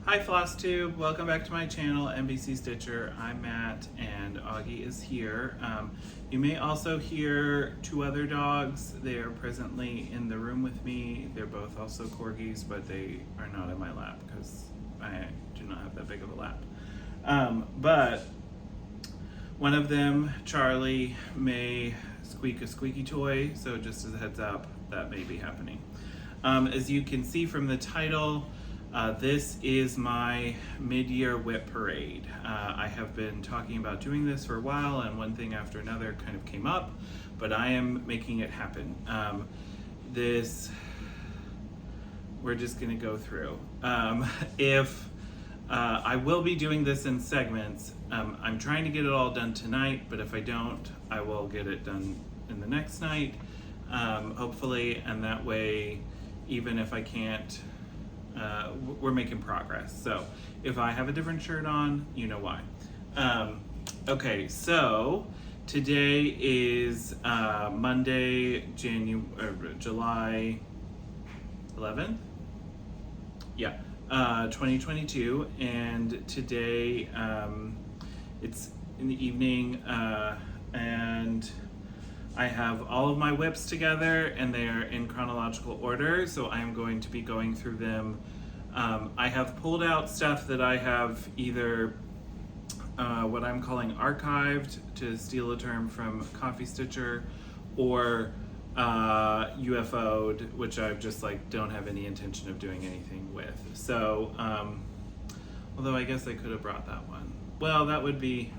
Hi Flosstube, welcome back to my channel, NBC Stitcher. I'm Matt and Augie is here. You may also hear two other dogs. They are presently in the room with me. They're both also corgis, but they are not in my lap because I do not have that big of a lap. But one of them, Charlie, may squeak a squeaky toy, so just as a heads up, that may be happening. As you can see from the title, this is my mid-year WIP parade. I have been talking about doing this for a while, and one thing after another kind of came up, but I am making it happen. We're just gonna go through. I will be doing this in segments. I'm trying to get it all done tonight, but if I don't, I will get it done in the next night, hopefully, and that way, even if I can't, we're making progress. So if I have a different shirt on, you know why. Okay, so today is Monday, July 11th? Yeah, 2022, and today it's in the evening, and I have all of my WIPs together and they are in chronological order, so I am going to be going through them. I have pulled out stuff that I have either what I'm calling archived, to steal a term from Coffee Stitcher, or UFO'd, which I just don't have any intention of doing anything with. So, although I guess I could have brought that one. Well, that would be,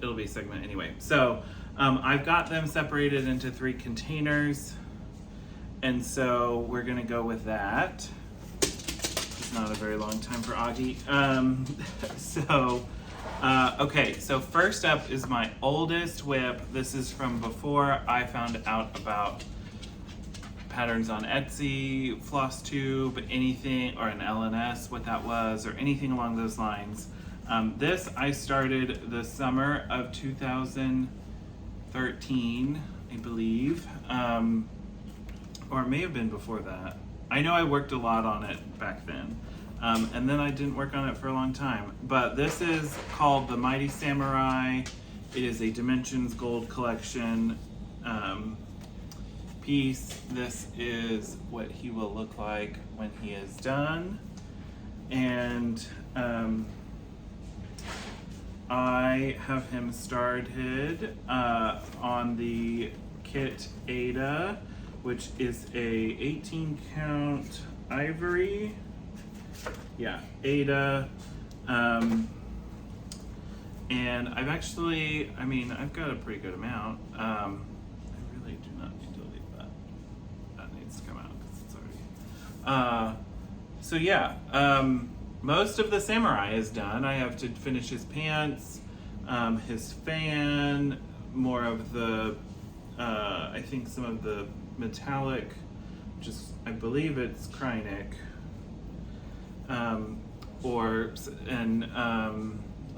it'll be a segment anyway. So, I've got them separated into 3 containers, and so we're gonna go with that. It's not a very long time for Augie. Okay, so first up is my oldest WIP. This is from before I found out about patterns on Etsy, Flosstube, anything, or an LNS, what that was, or anything along those lines. This I started the summer of 2013, I believe, or it may have been before that. I know I worked a lot on it back then, and then I didn't work on it for a long time. But this is called the Mighty Samurai. It is a Dimensions Gold Collection piece. This is what he will look like when he is done, and I have him started on the kit Ada, which is a 18 count ivory. Yeah, Ada. And I've actually, I've got a pretty good amount. I really do not need to leave that. That needs to come out because it's already. So yeah, most of the samurai is done. I have to finish his pants, his fan, more of the, I think some of the metallic, I believe it's Krynic,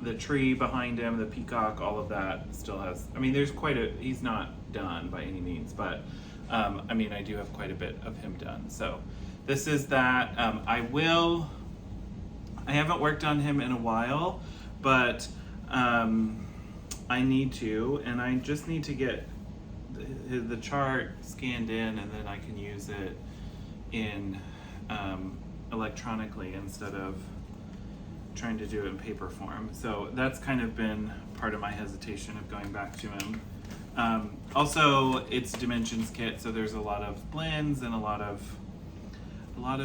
the tree behind him, the peacock, all of that still has, there's he's not done by any means, but I do have quite a bit of him done. So this is that. I haven't worked on him in a while, but I need to, and I just need to get the chart scanned in, and then I can use it in electronically instead of trying to do it in paper form. So that's kind of been part of my hesitation of going back to him. Also, it's Dimensions kit, so there's a lot of blends and a lot of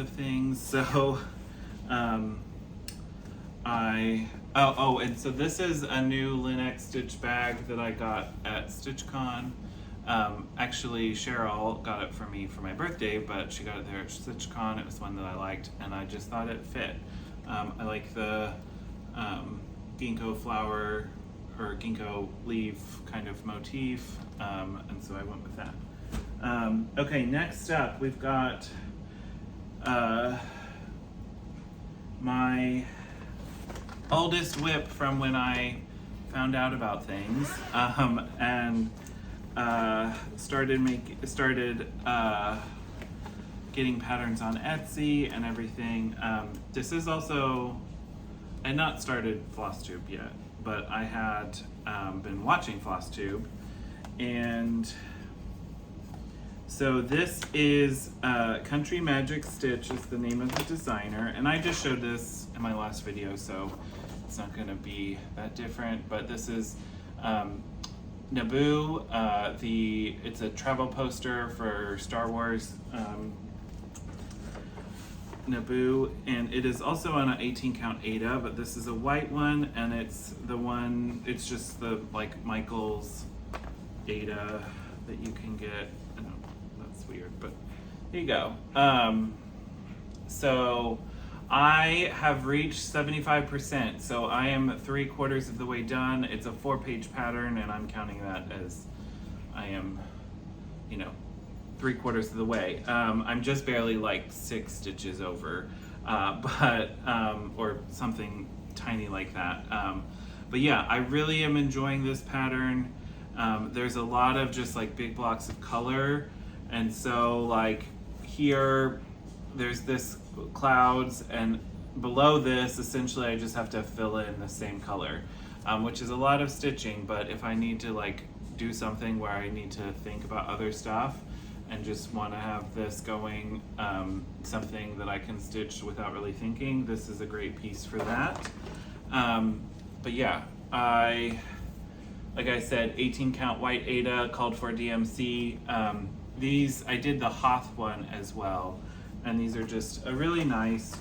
things. So and so this is a new Linux stitch bag that I got at StitchCon. Actually, Cheryl got it for me for my birthday, but she got it there at StitchCon. It was one that I liked, and I just thought it fit. I like the ginkgo flower or ginkgo leaf kind of motif, and so I went with that. Okay, next up we've got my oldest WIP from when I found out about things, and started getting patterns on Etsy and everything. This is also, I had not started Flosstube yet, but I had been watching Flosstube, and so this is Country Magic Stitch is the name of the designer, and I just showed this in my last video, so it's not going to be that different. But this is Naboo. It's a travel poster for Star Wars. Naboo, and it is also on an 18 count Ada, but this is a white one, and it's just the like Michael's Ada that you can get. I know that's weird, but here you go. So I have reached 75%, so I am 3/4 of the way done. It's a 4-page pattern, and I'm counting that as I am, 3/4 of the way. I'm just barely like 6 stitches over, or something tiny like that. But yeah, I really am enjoying this pattern. There's a lot of just like big blocks of color, and so like here, there's this clouds, and below this, essentially I just have to fill in the same color, which is a lot of stitching. But if I need to like do something where I need to think about other stuff and just want to have this going, something that I can stitch without really thinking, this is a great piece for that. But yeah, like I said, 18 count white Ada, called for DMC. These, I did the Hoth one as well, and these are just a really nice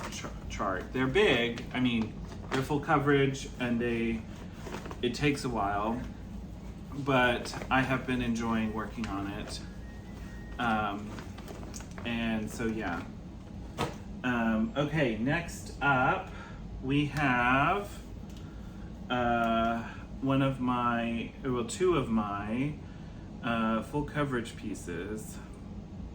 chart. They're big, I mean, they're full coverage, and it takes a while, but I have been enjoying working on it. And so yeah. Okay, next up we have two of my full coverage pieces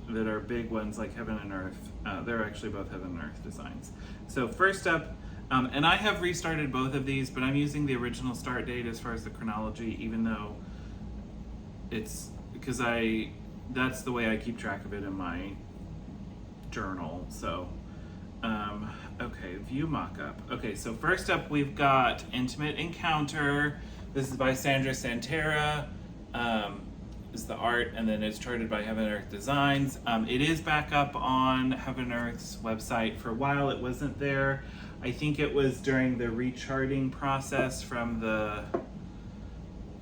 that are big ones like Heaven and Earth. They're actually both Heaven and Earth designs. So first up, and I have restarted both of these, but I'm using the original start date as far as the chronology, even though it's because that's the way I keep track of it in my journal. So, okay, view mockup. Okay, so first up we've got Intimate Encounter. This is by Sandra Santera. Is the art, and then it's charted by Heaven and Earth Designs. It is back up on Heaven and Earth's website. For a while it wasn't there. I think it was during the recharting process from the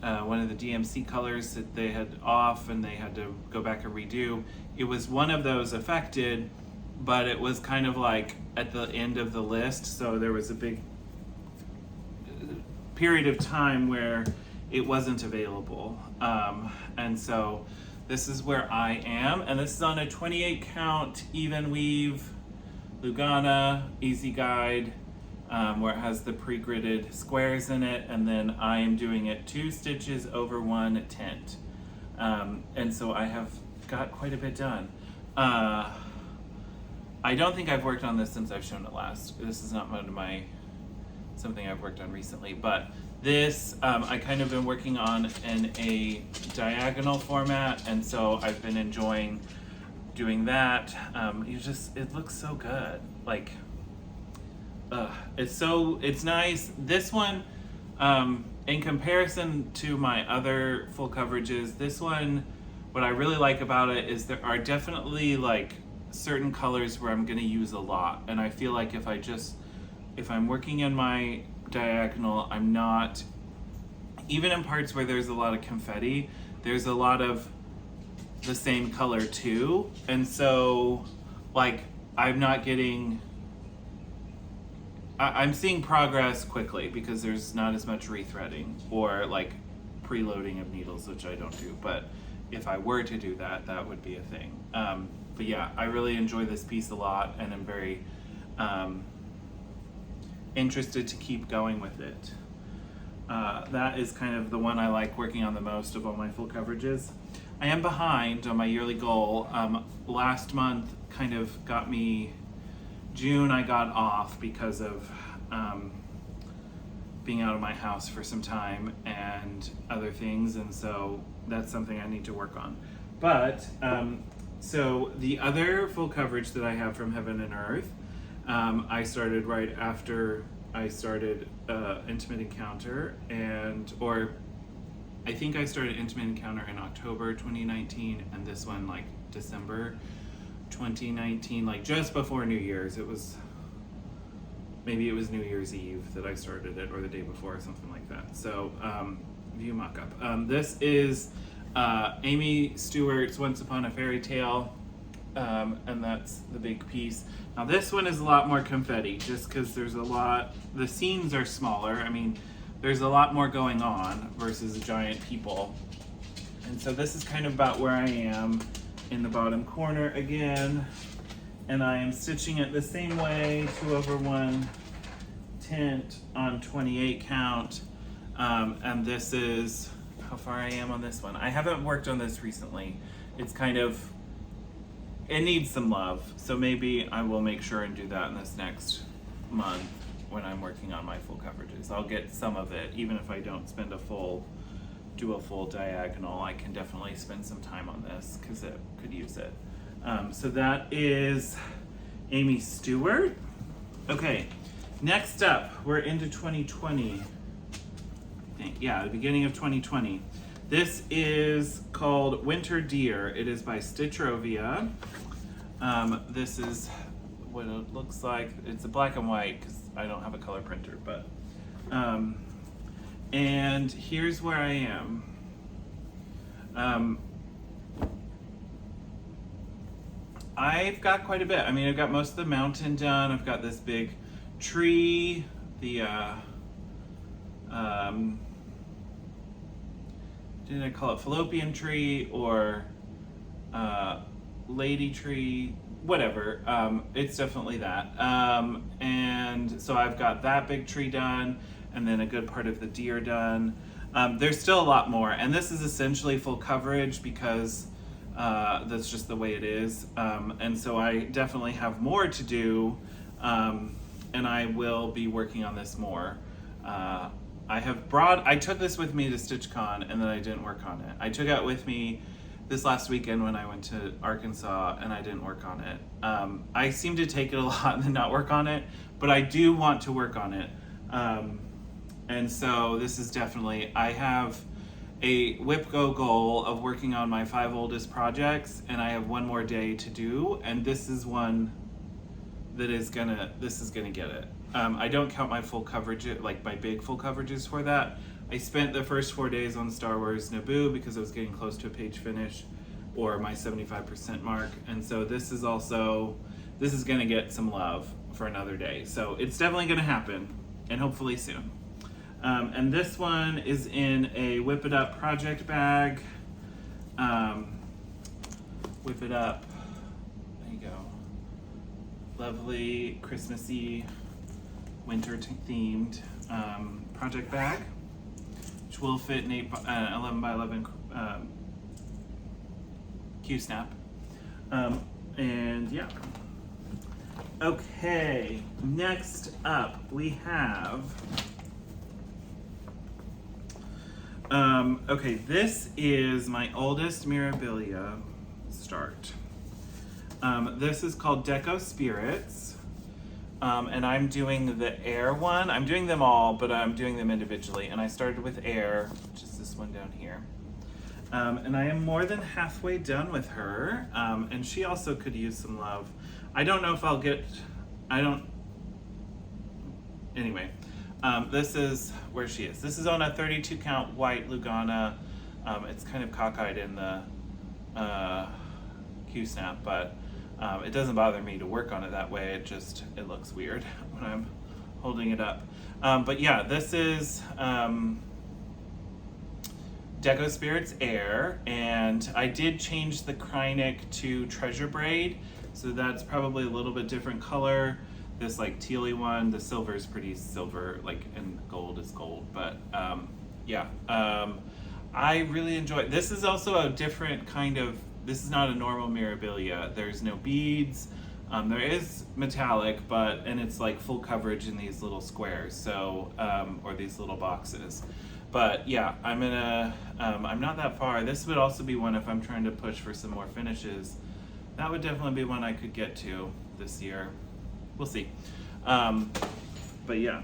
one of the DMC colors that they had off, and they had to go back and redo. It was one of those affected, but it was kind of like at the end of the list, so there was a big period of time where it wasn't available. And so this is where I am, and this is on a 28 count even weave Lugana Easy Guide, where it has the pre-gridded squares in it, and then I am doing it 2 stitches over 1 tent. And so I have got quite a bit done. I don't think I've worked on this since I've shown it last. This is not something I've worked on recently, but this I kind of been working on in a diagonal format, and so I've been enjoying doing that. It looks so good. Like, it's nice. This one, in comparison to my other full coverages, this one, what I really like about it is there are definitely like certain colors where I'm gonna use a lot, and I feel like if I'm working in my diagonal, I'm not, even in parts where there's a lot of confetti, there's a lot of the same color too, and so like I'm seeing progress quickly because there's not as much rethreading or like preloading of needles, which I don't do, but if I were to do that, that would be a thing. But yeah, I really enjoy this piece a lot, and I'm very interested to keep going with it. That is kind of the one I like working on the most of all my full coverages. I am behind on my yearly goal. Last month kind of got me, June I got off because of being out of my house for some time and other things, and so that's something I need to work on. But So the other full coverage that I have from Heaven and Earth, I started right after I started Intimate Encounter, or I think I started Intimate Encounter in October 2019, and this one like December 2019, like just before New Year's. Maybe it was New Year's Eve that I started it, or the day before, or something like that. So, view mock-up. This is Amy Stewart's Once Upon a Fairy Tale, and that's the big piece. Now this one is a lot more confetti, just because the scenes are smaller. I mean, there's a lot more going on versus giant people. And so this is kind of about where I am in the bottom corner again. And I am stitching it the same way, 2/1 tint on 28 count. And this is how far I am on this one. I haven't worked on this recently. It's it needs some love. So maybe I will make sure and do that in this next month when I'm working on my full coverages. I'll get some of it, even if I don't do a full diagonal. I can definitely spend some time on this because it could use it. So that is Amy Stewart. Okay, next up, we're into 2020. Yeah, the beginning of 2020. This is called Winter Deer. It is by Stitchrovia. This is what it looks like. It's a black and white because I don't have a color printer, but and here's where I am. I've got quite a bit. I mean, I've got most of the mountain done. I've got this big tree, did I call it fallopian tree or lady tree? Whatever. It's definitely that. And so I've got that big tree done, and then a good part of the deer done. There's still a lot more, and this is essentially full coverage because that's just the way it is. And so I definitely have more to do, and I will be working on this more. I took this with me to StitchCon, and then I didn't work on it. I took it with me this last weekend when I went to Arkansas, and I didn't work on it. I seem to take it a lot and then not work on it, but I do want to work on it. And so this is definitely, I have a WIP Go goal of working on my 5 oldest projects, and I have one more day to do, and this is one that is gonna get it. I don't count my full coverage, like my big full coverages for that. I spent the first 4 days on Star Wars Naboo because I was getting close to a page finish or my 75% mark, and so this is gonna get some love for another day. So it's definitely gonna happen, and hopefully soon. And this one is in a Whip It Up project bag. Whip It Up, there you go. Lovely Christmassy, winter themed project bag, which will fit in 11 by 11 Q-snap. And yeah. Okay, next up we have okay, this is my oldest Mirabilia start. This is called Deco Spirits, and I'm doing the Air one. I'm doing them all, but I'm doing them individually, and I started with Air, which is this one down here. And I am more than halfway done with her, and she also could use some love. I don't know if I'll get, anyway. This is where she is. This is on a 32 count white Lugana. It's kind of cockeyed in the Q-snap, but it doesn't bother me to work on it that way. It looks weird when I'm holding it up. But yeah, this is Deco Spirits Air, and I did change the Krynic to Treasure Braid, so that's probably a little bit different color. This like tealy one, the silver is pretty silver, like, and gold is gold, but yeah. I really enjoy, this is also a different kind of, this is not a normal Mirabilia. There's no beads, there is metallic, and it's like full coverage in these little squares, so, or these little boxes. But yeah, I'm not that far. This would also be one if I'm trying to push for some more finishes. that would definitely be one I could get to this year. We'll see. But yeah.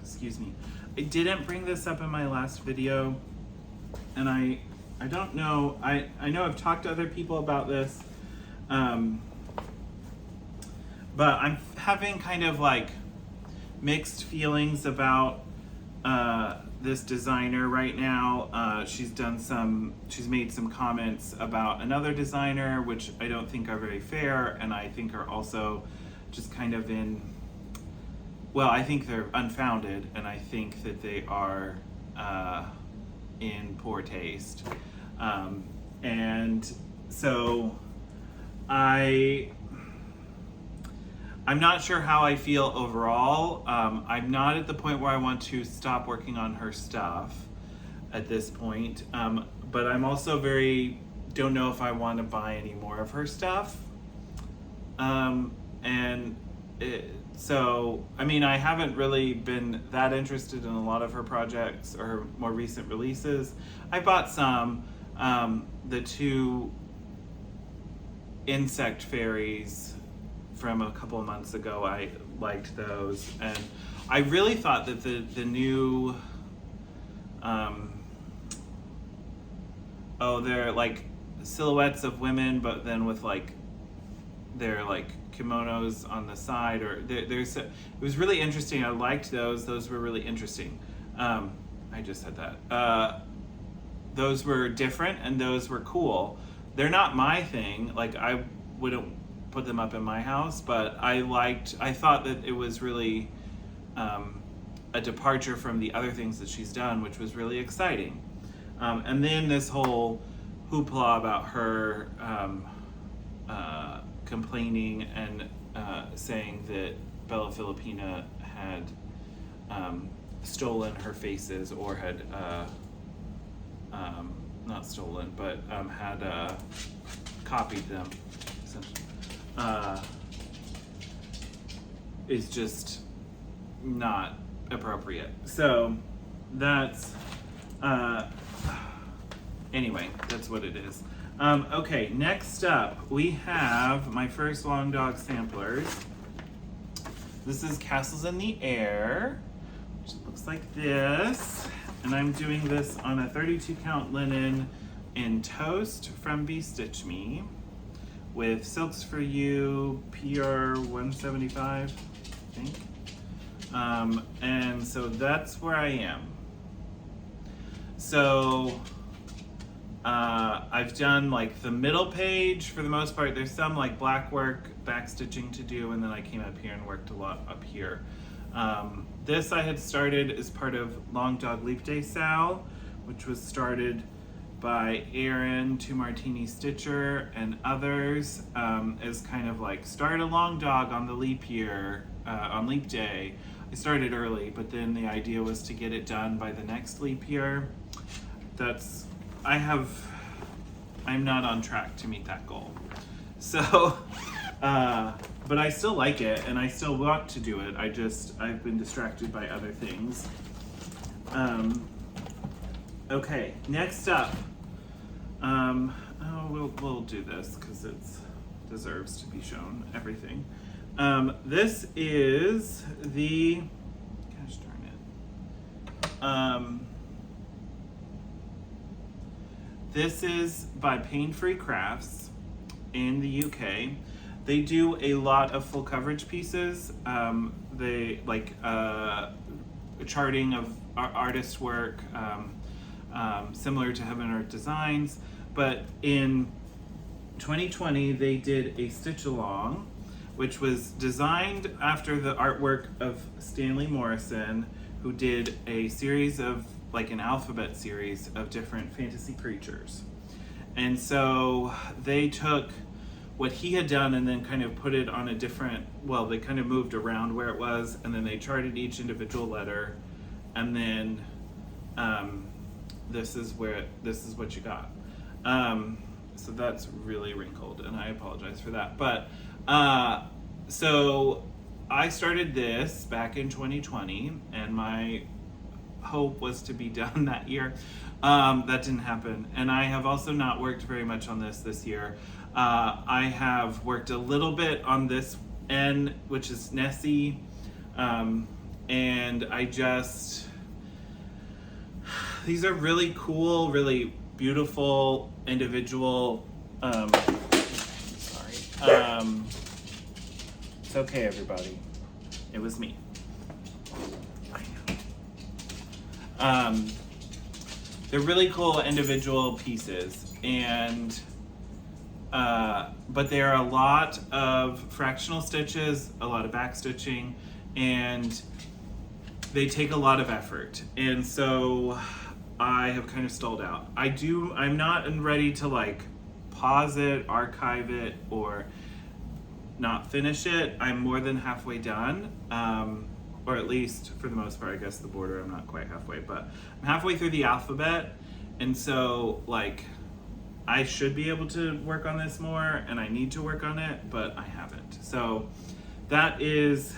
Excuse me. I didn't bring this up in my last video, and I don't know. I know I've talked to other people about this, but I'm having kind of like mixed feelings about this designer right now. She's made some comments about another designer, which I don't think are very fair, and I think are also just kind of I think they're unfounded, and I think that they are in poor taste. And so I'm not sure how I feel overall. I'm not at the point where I want to stop working on her stuff at this point, but I'm also don't know if I want to buy any more of her stuff. So, I mean, I haven't really been that interested in a lot of her projects or her more recent releases. I bought some. The two insect fairies from a couple of months ago, I liked those. And I really thought that the new, they're like silhouettes of women, but then with like, they're like kimonos on the side, or it was really interesting. I liked those. Those were really interesting. I just said that. Those were different and those were cool. They're not my thing. Like, I wouldn't put them up in my house, but I thought that it was really a departure from the other things that she's done, which was really exciting. And then this whole hoopla about her complaining and saying that Bella Filipina had stolen her faces, or had not stolen, but had copied them, is just not appropriate. So that's anyway, that's what it is. Okay, next up we have my first Long Dog samplers. This is Castles in the Air, which looks like this. And I'm doing this on a 32 count linen in Toast from Be Stitch Me with Silks for You PR 175, I think. And so that's where I am. So I've done like the middle page for the most part. There's some like black work, back stitching to do, and then I came up here and worked a lot up here. This I had started as part of Long Dog Leap Day Sal, which was started by Erin, Two Martini Stitcher, and others, as kind of like start a long dog on the leap year, on Leap Day. I started early, but then the idea was to get it done by the next leap year. I'm not on track to meet that goal. So, but I still like it, and I still want to do it. I've been distracted by other things. Okay, next up. We'll do this because it deserves to be shown, everything. This is the, gosh darn it. This is by Pain Free Crafts in the UK. They do a lot of full coverage pieces. They like charting of artist work, similar to Heaven Earth Designs. But in 2020, they did a stitch along, which was designed after the artwork of Stanley Morrison, who did a series of, like an alphabet series of different fantasy creatures. And so they took what he had done and then kind of put it on a different, they kind of moved around where it was, and then they charted each individual letter, and then this is what you got. So that's really wrinkled, and I apologize for that. But so I started this back in 2020, and my hope was to be done that year. That didn't happen. And I have also not worked very much on this year. I have worked a little bit on this N, which is Nessie. And these are really cool, really beautiful, individual, it's okay, everybody. It was me. I know. They're really cool individual pieces, and but there are a lot of fractional stitches, a lot of back stitching, and they take a lot of effort. And so I have kind of stalled out. I'm not ready to like pause it, archive it, or not finish it. I'm more than halfway done, or at least for the most part. I guess the border, I'm not quite halfway, but I'm halfway through the alphabet, and so like I should be able to work on this more, and I need to work on it, but I haven't. So that is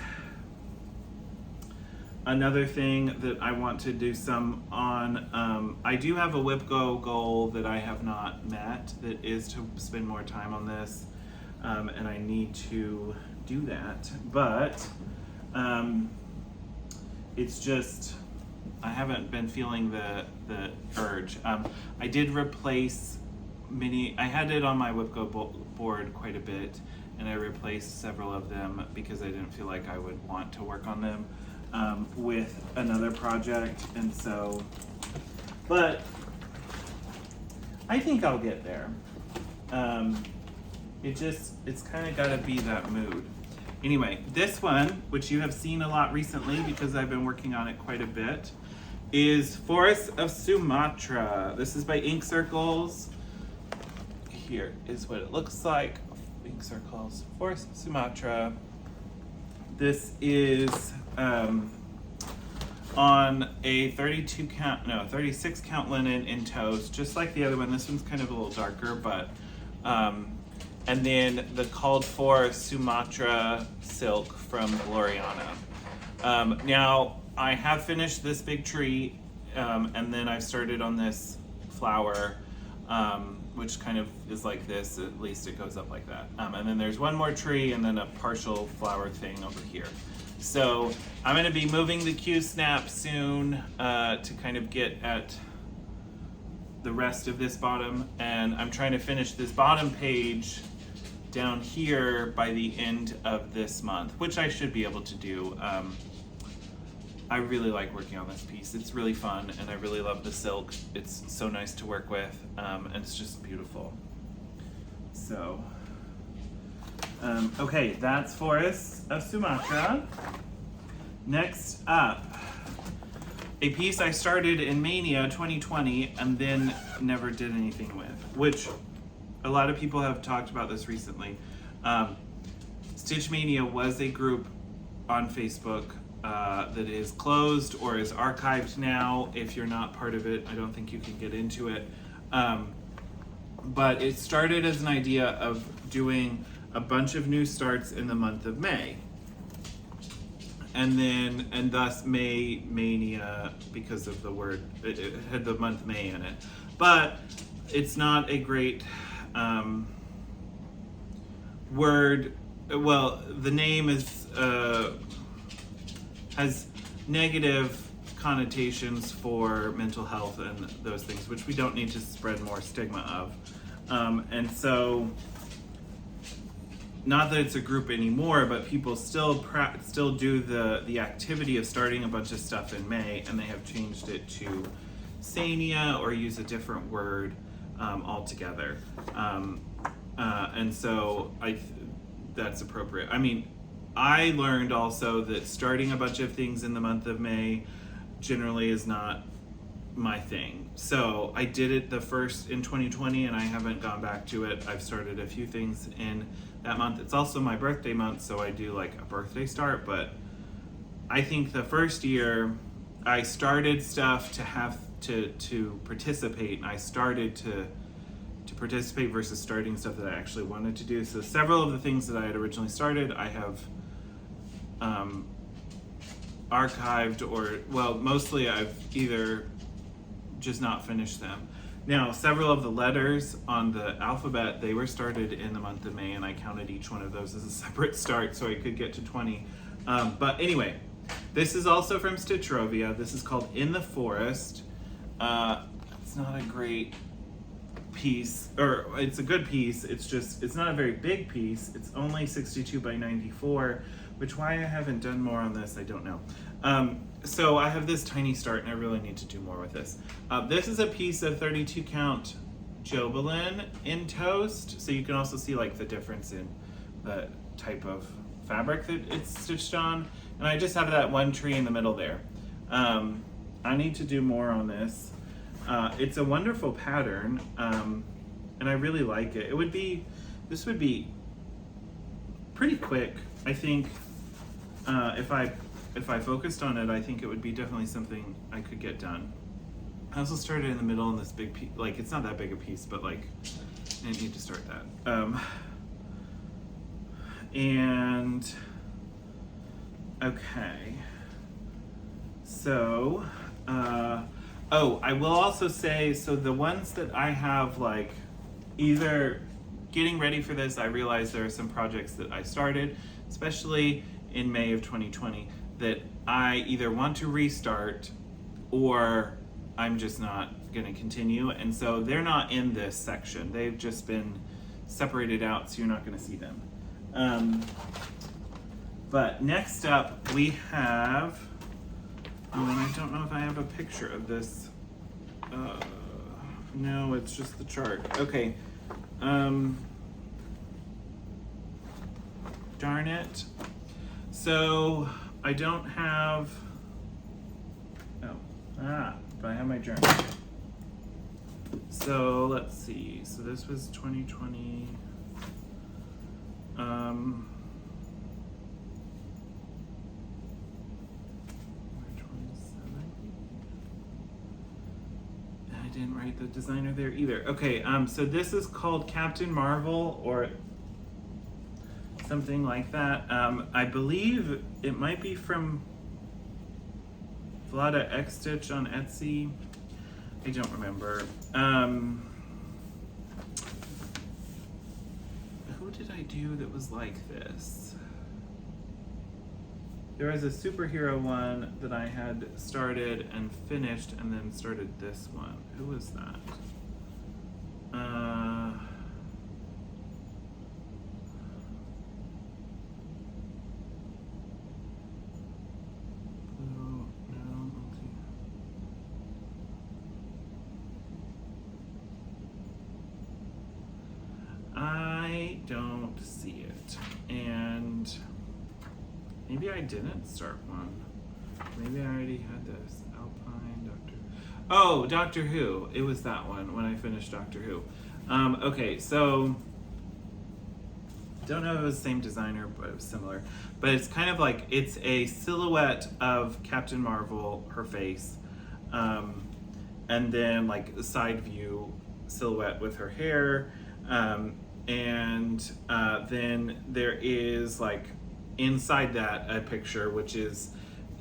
another thing that I want to do some on. I do have a WIP goal that I have not met, that is to spend more time on this, and I need to do that, but it's just, I haven't been feeling the urge. I did replace I had it on my WIP board quite a bit, and I replaced several of them because I didn't feel like I would want to work on them with another project, and so, but I think I'll get there. It's kind of got to be that mood. Anyway, this one, which you have seen a lot recently because I've been working on it quite a bit, is Forests of Sumatra. This is by Ink Circles. Here is what it looks like. Ink Circles, Forests of Sumatra. This is on a 36 count linen in toast, just like the other one. This one's kind of a little darker, but and then the called for Sumatra silk from Gloriana. Now I have finished this big tree, and then I've started on this flower, which kind of is like this, at least it goes up like that. And then there's one more tree and then a partial flower thing over here. So I'm gonna be moving the Q-snap soon to kind of get at the rest of this bottom, and I'm trying to finish this bottom page down here by the end of this month, which I should be able to do. I really like working on this piece. It's really fun, and I really love the silk. It's so nice to work with, and it's just beautiful. So, okay, that's Forests of Sumatra. Next up, a piece I started in Mania 2020 and then never did anything with, which a lot of people have talked about this recently. Stitch Mania was a group on Facebook that is closed or is archived now. If you're not part of it, I don't think you can get into it. But it started as an idea of doing a bunch of new starts in the month of May. And thus May Mania, because of the word, it had the month May in it. But it's not a great word. Well, the name is has negative connotations for mental health and those things, which we don't need to spread more stigma of. And so, not that it's a group anymore, but people still do the activity of starting a bunch of stuff in May, and they have changed it to Sania or use a different word altogether. And so that's appropriate. I mean, I learned also that starting a bunch of things in the month of May generally is not my thing. So I did it the first in 2020, and I haven't gone back to it. I've started a few things in that month. It's also my birthday month, so I do like a birthday start, but I think the first year I started stuff to have to participate, and I started to participate versus starting stuff that I actually wanted to do. So several of the things that I had originally started, I have archived, or, well, mostly I've either just not finish them. Now, several of the letters on the alphabet, they were started in the month of May, and I counted each one of those as a separate start so I could get to 20. But anyway, this is also from Stitchrovia. This is called In the Forest. It's not a great piece, or it's a good piece, it's not a very big piece. It's only 62 by 94, which why I haven't done more on this, I don't know. So I have this tiny start and I really need to do more with this. This is a piece of 32 count Jobelin in toast, so you can also see like the difference in the type of fabric that it's stitched on. And I just have that one tree in the middle there. I need to do more on this. It's a wonderful pattern, and I really like it. This would be pretty quick, I think. If I focused on it, I think it would be definitely something I could get done. I also started in the middle in this big piece, like it's not that big a piece, but like I need to start that. And okay, so oh, I will also say, so the ones that I have, like, either getting ready for this, I realize there are some projects that I started, especially in May of 2020, that I either want to restart or I'm just not going to continue. And so they're not in this section. They've just been separated out, so you're not going to see them. But next up, we have... Oh, and I don't know if I have a picture of this. No, it's just the chart. Okay. Darn it. So I don't have. But I have my journal. So let's see. So this was 2020. I didn't write the designer there either. Okay, so this is called Captain Marvel or something like that. I believe it might be from Vlada X Stitch on Etsy. I don't remember. Who did I do that was like this? There was a superhero one that I had started and finished and then started this one. Who was that? Blue, no, let's see. I don't see it. And maybe I didn't start one. Maybe I already had this. Alpine, Doctor Who. It was that one when I finished Doctor Who. Okay, so don't know if it was the same designer, but it was similar. But it's kind of like, it's a silhouette of Captain Marvel, her face, and then like a side view silhouette with her hair, and then there is like inside that a picture which is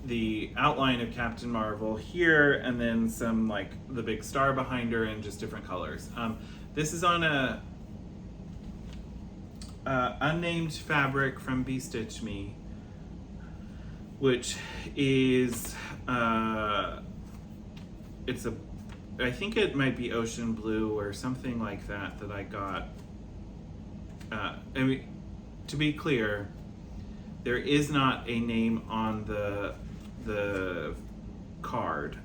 the outline of Captain Marvel here, and then some like the big star behind her and just different colors. This is on a unnamed fabric from Be Stitch Me, which is it's a, I think it might be ocean blue or something like that that I got. I mean, to be clear, there is not a name on the card.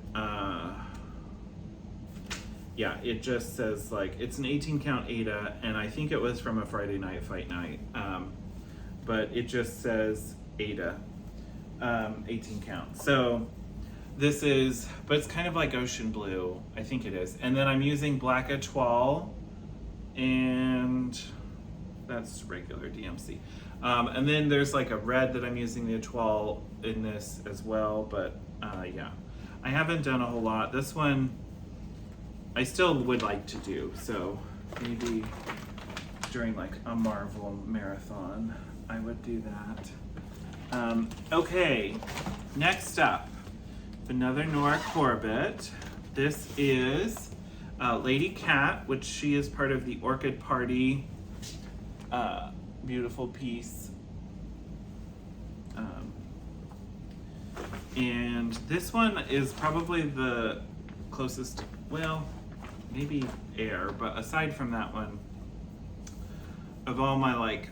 Yeah, it just says like it's an 18 count Ada, and I think it was from a Friday Night Fight Night, but it just says Ada, 18 count. So this is, but it's kind of like ocean blue, I think it is. And then I'm using black etoile, and that's regular DMC. And then there's like a red that I'm using the etoile in this as well, but yeah. I haven't done a whole lot. This one I still would like to do, so maybe during like a Marvel marathon I would do that. Okay, next up, another Nora Corbett. This is Lady Cat, which she is part of the Orchid Party. Beautiful piece. And this one is probably the closest, well, maybe Air, but aside from that one, of all my like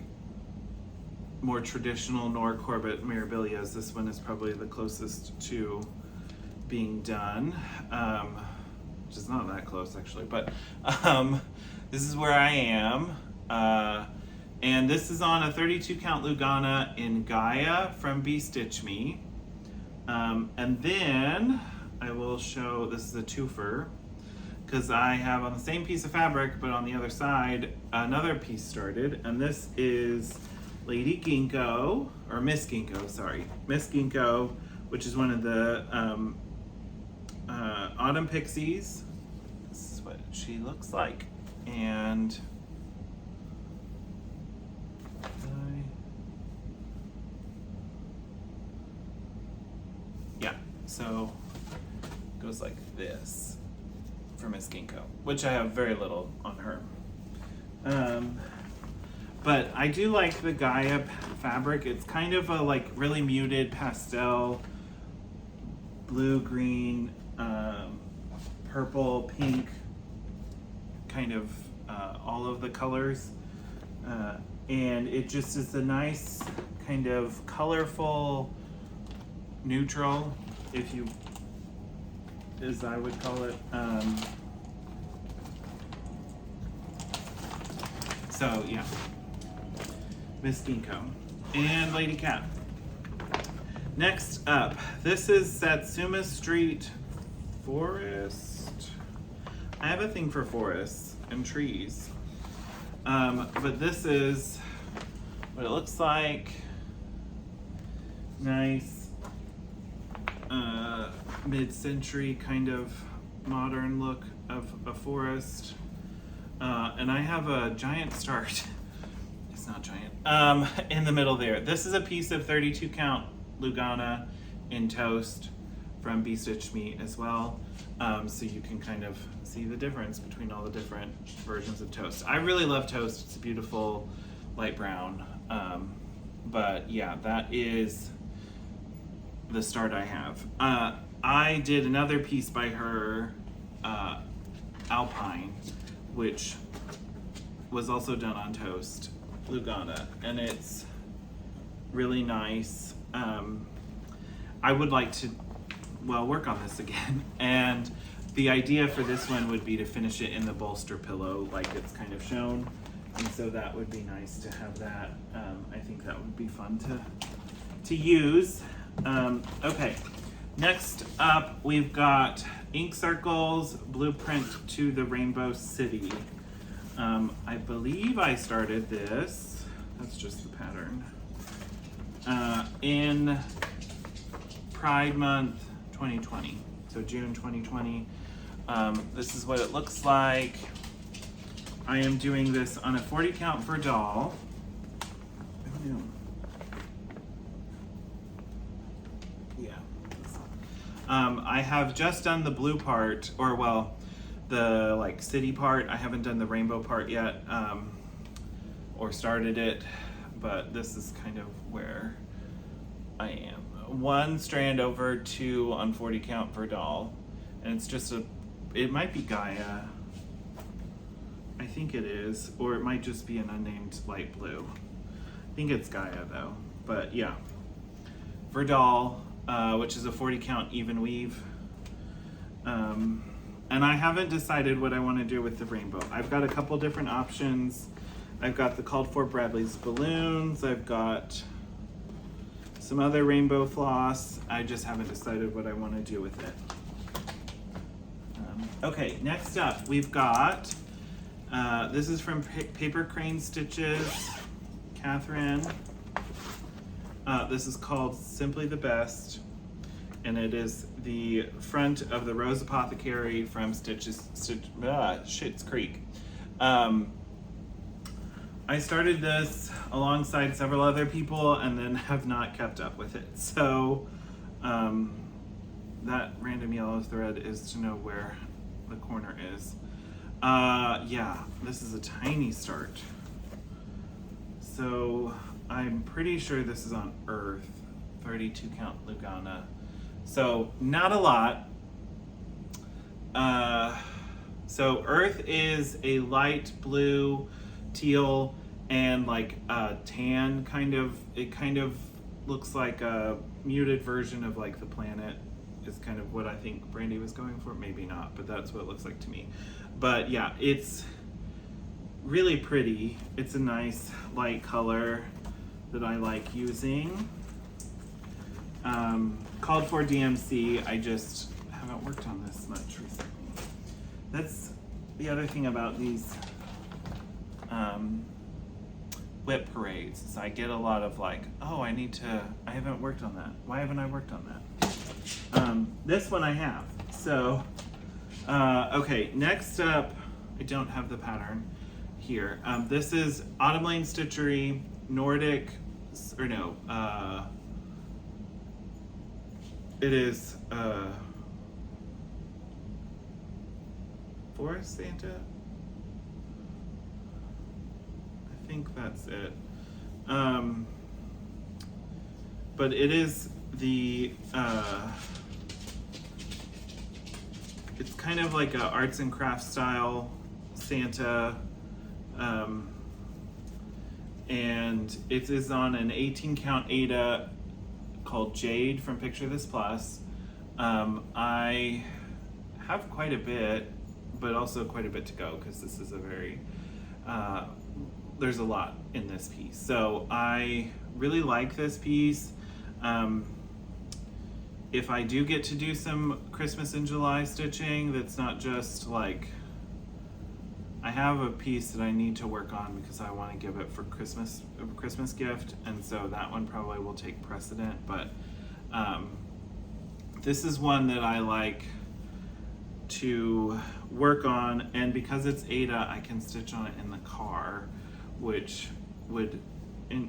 more traditional Nor Corbett Mirabilias, this one is probably the closest to being done, which is not that close actually, but this is where I am. And this is on a 32 count Lugana in Gaia from Be Stitch Me. And then I will show, this is a twofer, because I have on the same piece of fabric, but on the other side, another piece started, and this is Lady Ginkgo, or Miss Ginkgo, sorry. Miss Ginkgo, which is one of the Autumn Pixies. This is what she looks like. And yeah, so it goes like this for Miss Ginkgo, which I have very little on her. But I do like the Gaia fabric. It's kind of a like really muted pastel, blue, green, purple, pink, kind of all of the colors. And it just is a nice kind of colorful neutral, if you, as I would call it. So yeah, Miss Ginkgo and Lady Cat. Next up, this is Satsuma Street Forest. I have a thing for forests and trees. But this is what it looks like. Nice mid-century kind of modern look of a forest. And I have a giant start. It's not giant. In the middle there. This is a piece of 32 count Lugana in toast from Be Stitch Me as well. So you can kind of see the difference between all the different versions of toast. I really love toast. It's a beautiful light brown. But yeah, that is the start I have. I did another piece by her, Alpine, which was also done on toast Lugana, and it's really nice. I would like to, well, work on this again, and the idea for this one would be to finish it in the bolster pillow like it's kind of shown, and so that would be nice to have that. I think that would be fun to use. Okay, next up we've got Ink Circles, Blueprint to the Rainbow City. I believe I started this, that's just the pattern, in Pride Month 2020, so June 2020. This is what it looks like. I am doing this on a 40 count for doll. Yeah. I have just done the blue part, or well, the like city part. I haven't done the rainbow part yet, or started it, but this is kind of where I am. One strand over, two on 40 count per doll, and it's just it might be Gaia, I think it is, or it might just be an unnamed light blue. I think it's Gaia though, but yeah, for doll, which is a 40 count even weave. And I haven't decided what I want to do with the rainbow. I've got a couple different options. I've got the Called For Bradley's balloons. I've got some other rainbow floss. I just haven't decided what I want to do with it. Okay, next up we've got, this is from Paper Crane Stitches, Catherine. This is called Simply the Best, and it is the front of the Rose Apothecary from Schitt's Creek. I started this alongside several other people and then have not kept up with it. So that random yellow thread is to know where the corner is. Yeah, this is a tiny start. So I'm pretty sure this is on Earth, 32 count Lugana. So not a lot. So Earth is a light blue, teal, and like a tan kind of, it kind of looks like a muted version of like the planet is kind of what I think Brandy was going for. Maybe not, but that's what it looks like to me. But yeah, it's really pretty. It's a nice light color that I like using. Called for DMC. I just haven't worked on this much recently. That's the other thing about these WIP parades is I get a lot of like, oh, I haven't worked on that. Why haven't I worked on that? This one I have. So, okay, next up, I don't have the pattern here. This is Autumn Lane Stitchery, Nordic, or no, it is Forest Santa? I think that's it. But it is the, it's kind of like a arts and crafts style Santa, and it is on an 18 count Aida called Jade from Picture This Plus. I have quite a bit, but also quite a bit to go because this is a very, there's a lot in this piece. So I really like this piece. If I do get to do some Christmas in July stitching, that's not just like, I have a piece that I need to work on because I want to give it for Christmas, a Christmas gift, and so that one probably will take precedent, but this is one that I like to work on, and because it's Aida, I can stitch on it in the car, which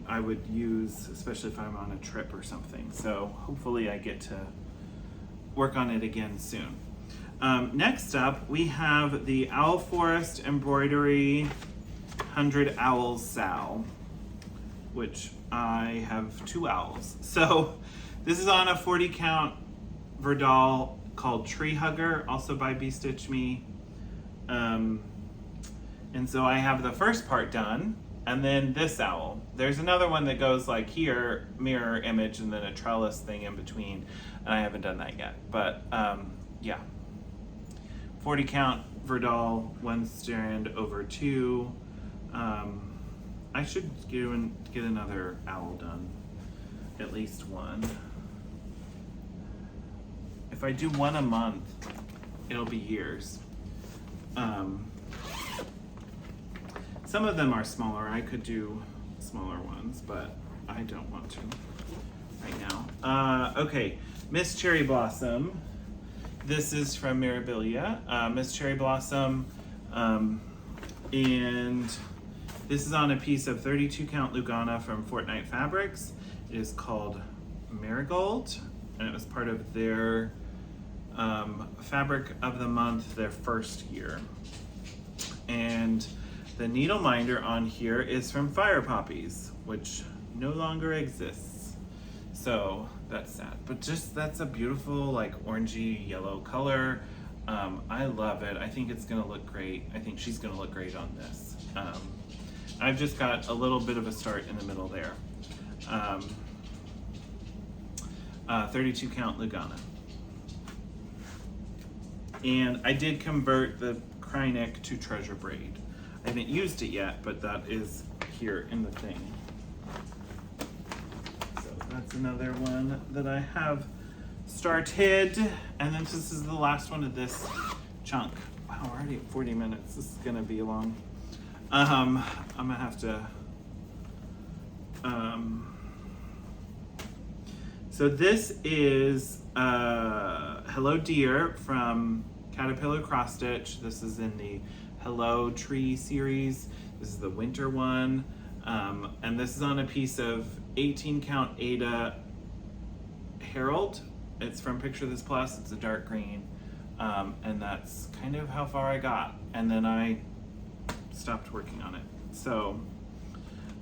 I would use, especially if I'm on a trip or something. So hopefully I get to work on it again soon. Next up, we have the Owl Forest Embroidery 100 Owls Sal, which I have 2 owls. So this is on a 40 count Verdal called Tree Hugger, also by Bee Stitch Me. And so I have the first part done, and then this owl. There's another one that goes like here, mirror image, and then a trellis thing in between, and I haven't done that yet. But yeah, 40 count Verdal, 1 strand over 2. I should get another owl done, at least one. If I do one a month, it'll be years. Some of them are smaller. I could do smaller ones, but I don't want to right now. Okay, Miss Cherry Blossom. This is from Mirabilia. Miss Cherry Blossom, and this is on a piece of 32 count Lugana from Fortnite Fabrics. It is called Marigold, and it was part of their Fabric of the Month, their first year. And the needle minder on here is from Fire Poppies, which no longer exists. So that's sad, but just that's a beautiful like orangey yellow color. I love it. I think it's gonna look great. I think she's gonna look great on this. I've just got a little bit of a start in the middle there. 32 count Lugana. And I did convert the Krynic to treasure braid. I haven't used it yet, but that is here in the thing. So that's another one that I have started. And then this is the last one of this chunk. Wow, we're already at 40 minutes. This is gonna be long. I'm gonna have to, so this is Hello Dear from Caterpillar Cross Stitch. This is in the Hello Tree series. This is the winter one. And this is on a piece of 18 count Aida Herald, It's from Picture This Plus. It's a dark green. And that's kind of how far I got. And then I stopped working on it. So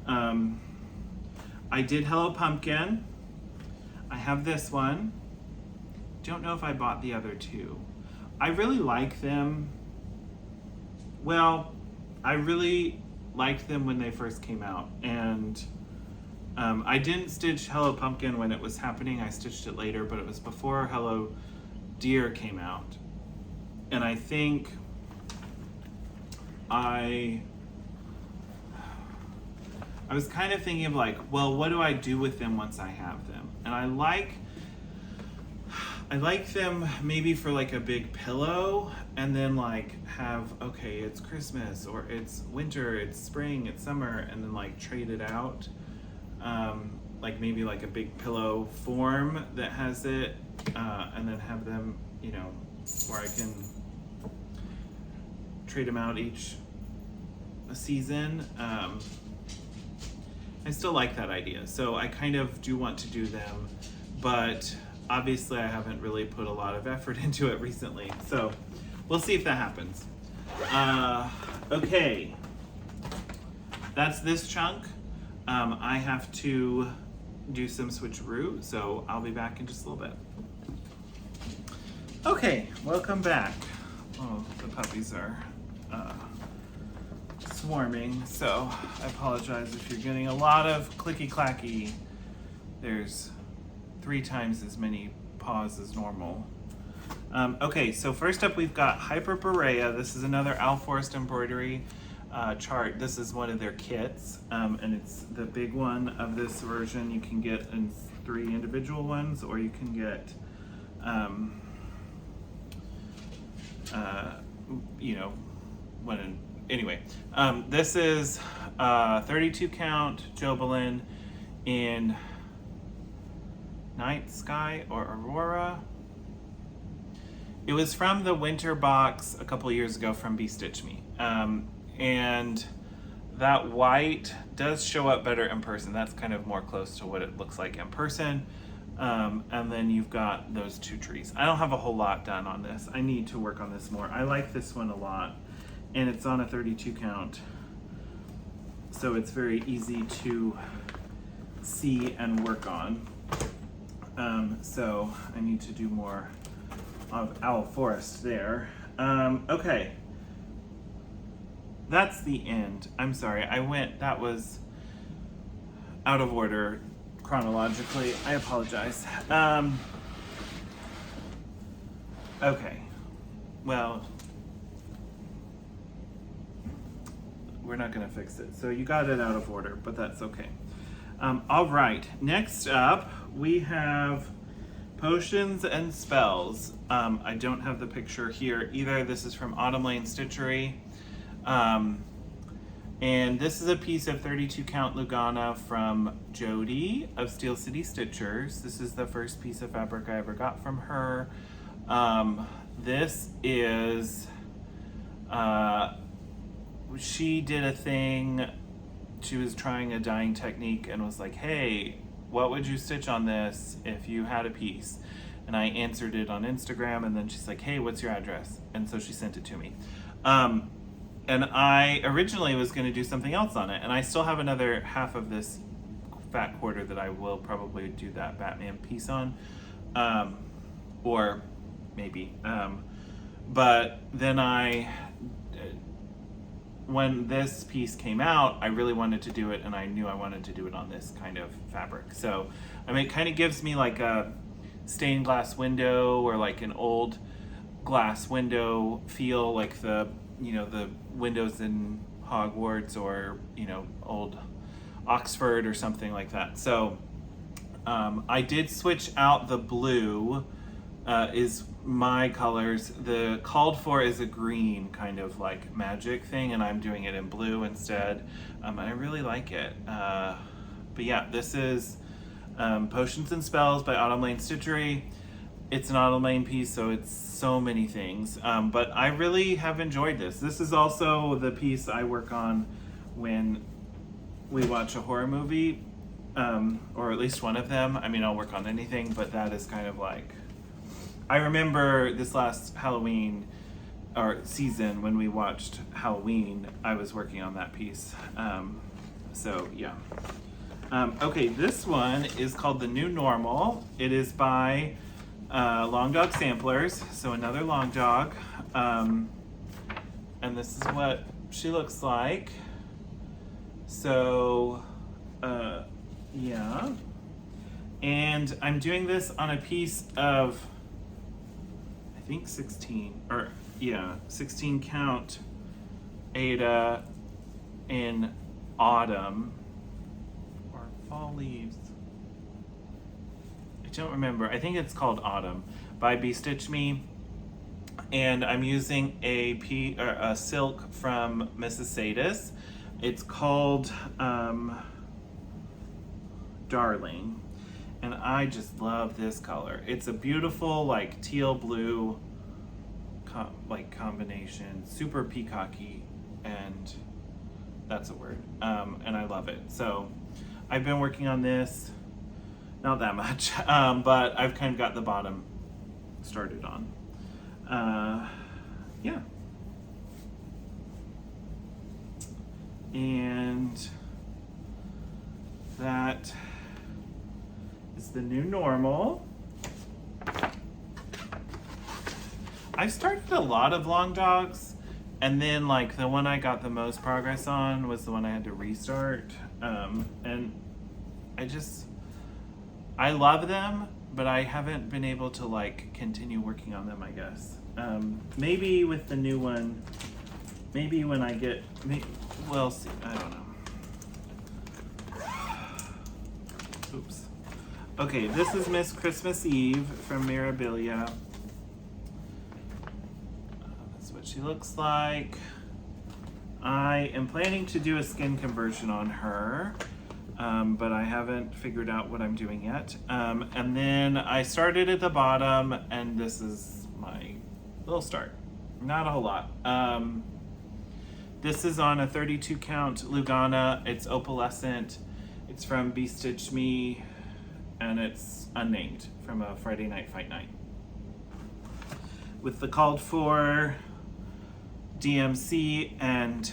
I did Hello Pumpkin. I have this one. Don't know if I bought the other two. I really like them. Well, I really liked them when they first came out. And I didn't stitch Hello Pumpkin when it was happening. I stitched it later, but it was before Hello Deer came out. And I think I was kind of thinking of like, well, what do I do with them once I have them? And I like them maybe for like a big pillow, and then like have, okay, it's Christmas or it's winter, it's spring, it's summer, and then like trade it out. Like maybe like a big pillow form that has it, and then have them, you know, where I can trade them out each season. I still like that idea. So I kind of do want to do them, but obviously I haven't really put a lot of effort into it recently. So we'll see if that happens. Okay, that's this chunk. I have to do some switcheroo, so I'll be back in just a little bit. Okay, welcome back. Oh, the puppies are swarming, so I apologize if you're getting a lot of clicky clacky. There's 3 times as many paws as normal. Okay, so first up we've got Hyperborea. This is another Owl Forest embroidery chart. This is one of their kits, and it's the big one of this version. You can get in 3 individual ones, or you can get you know, one in, anyway. This is 32 count Jobelin in Night Sky or Aurora. It was from the winter box a couple years ago from Be Stitch Me. And that white does show up better in person. That's kind of more close to what it looks like in person. And then you've got those 2 trees. I don't have a whole lot done on this. I need to work on this more. I like this one a lot, and it's on a 32 count. So it's very easy to see and work on. So I need to do more of Owl Forest there. Okay. That's the end. I'm sorry, that was out of order chronologically. I apologize. Okay. Well, we're not gonna fix it. So you got it out of order, but that's okay. All right, next up we have Potions and Spells. I don't have the picture here either. This is from Autumn Lane Stitchery. And this is a piece of 32 count Lugana from Jody of Steel City Stitchers. This is the first piece of fabric I ever got from her. This is, she did a thing, she was trying a dyeing technique and was like, hey, what would you stitch on this if you had a piece? And I answered it on Instagram, and then she's like, hey, what's your address? And so she sent it to me. And I originally was going to do something else on it, and I still have another half of this fat quarter that I will probably do that Batman piece on, or maybe. But then when this piece came out, I really wanted to do it, and I knew I wanted to do it on this kind of fabric. So, I mean, it kind of gives me like a stained glass window or like an old glass window feel, like the, you know, the windows in Hogwarts or, you know, old Oxford or something like that. So I did switch out the blue, is my colors. The called for is a green kind of like magic thing, and I'm doing it in blue instead. And I really like it. But yeah, this is Potions and Spells by Autumn Lane Stitchery. It's an Autumn Lane piece, so it's so many things. But I really have enjoyed this. This is also the piece I work on when we watch a horror movie, or at least one of them. I mean, I'll work on anything, but that is kind of like I remember this last Halloween or season when we watched Halloween, I was working on that piece. So yeah. Okay, this one is called The New Normal. It is by Long Dog Samplers, so another Long Dog. And this is what she looks like. So, yeah. And I'm doing this on a piece of, I think 16 count Ada in autumn or fall leaves. I don't remember. I think it's called Autumn by Stitch Me. And I'm using a silk from Mrs. Sadis. It's called Darling. And I just love this color. It's a beautiful like teal blue combination, super peacocky, and that's a word. And I love it. So I've been working on this, not that much, but I've kind of got the bottom started on. Yeah. And that is the new normal. I've started a lot of Long Dogs, and then like the one I got the most progress on was the one I had to restart. And I love them, but I haven't been able to like continue working on them, I guess. Maybe with the new one, maybe when I get, we'll see, I don't know. Oops. Okay, this is Miss Christmas Eve from Mirabilia. That's what she looks like. I am planning to do a skin conversion on her, but I haven't figured out what I'm doing yet. And then I started at the bottom, and this is my little start. Not a whole lot. This is on a 32 count Lugana. It's opalescent. It's from Stitch Me, and it's unnamed, from a Friday Night Fight Night. With the called for DMC and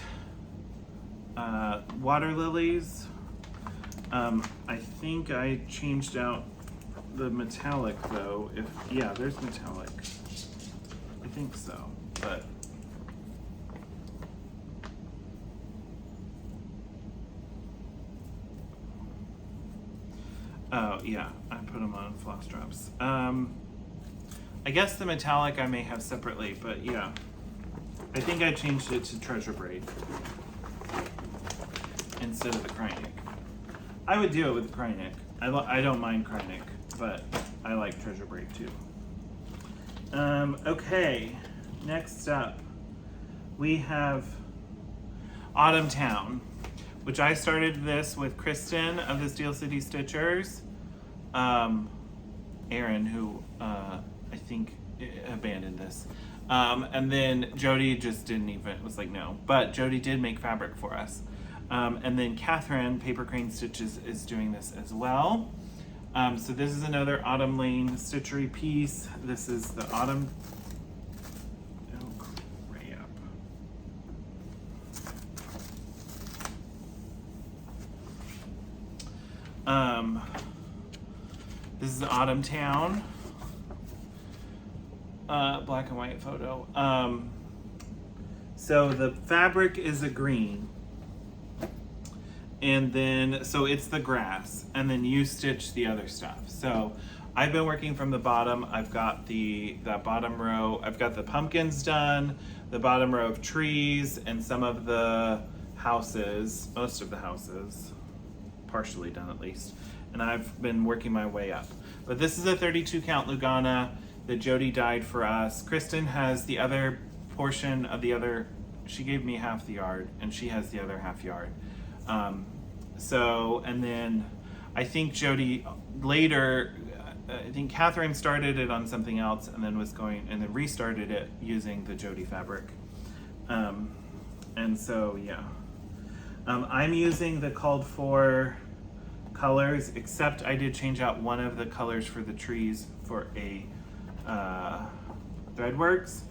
water lilies. I think I changed out the metallic though. Yeah, there's metallic. I think so, but oh yeah, I put them on floss drops. I guess the metallic I may have separately, but yeah. I think I changed it to Treasure Braid instead of the Krynic. I would do it with Krynic. I don't mind Krynic, but I like Treasure Braid too. Okay, next up we have Autumn Town, which I started this with Kristen of the Steel City Stitchers. Aaron, who I think abandoned this. And then Jody just was like, no. But Jody did make fabric for us. And then Catherine, Paper Crane Stitches, is doing this as well. So this is another Autumn Lane stitchery piece. This is the Autumn... Oh, crap. This is Autumn Town. Black and white photo. So the fabric is a green. And then, so it's the grass, and then you stitch the other stuff. So I've been working from the bottom. I've got that bottom row. I've got the pumpkins done, the bottom row of trees, and some of the houses, most of the houses, partially done at least. And I've been working my way up. But this is a 32 count Lugana that Jody dyed for us. Kristen has the other portion of the other, she gave me half the yard, and she has the other half yard. And then I think Jody later, I think Catherine started it on something else and then then restarted it using the Jody fabric. And so, yeah. I'm using the called for colors, except I did change out one of the colors for the trees for a threadworks,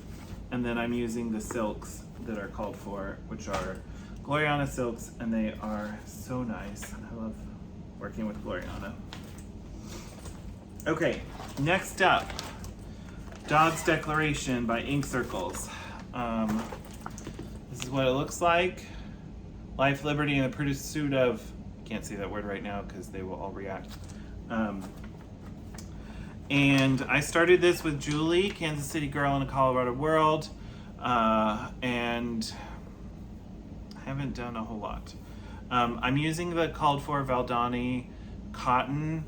and then I'm using the silks that are called for, which are Gloriana silks, and they are so nice. I love working with Gloriana. Okay, next up, Dog's Declaration by Ink Circles. This is what it looks like. Life, liberty, and the pursuit of, I can't say that word right now because they will all react. And I started this with Julie, Kansas City girl in a Colorado world, and I haven't done a whole lot. I'm using the called for Valdani cotton,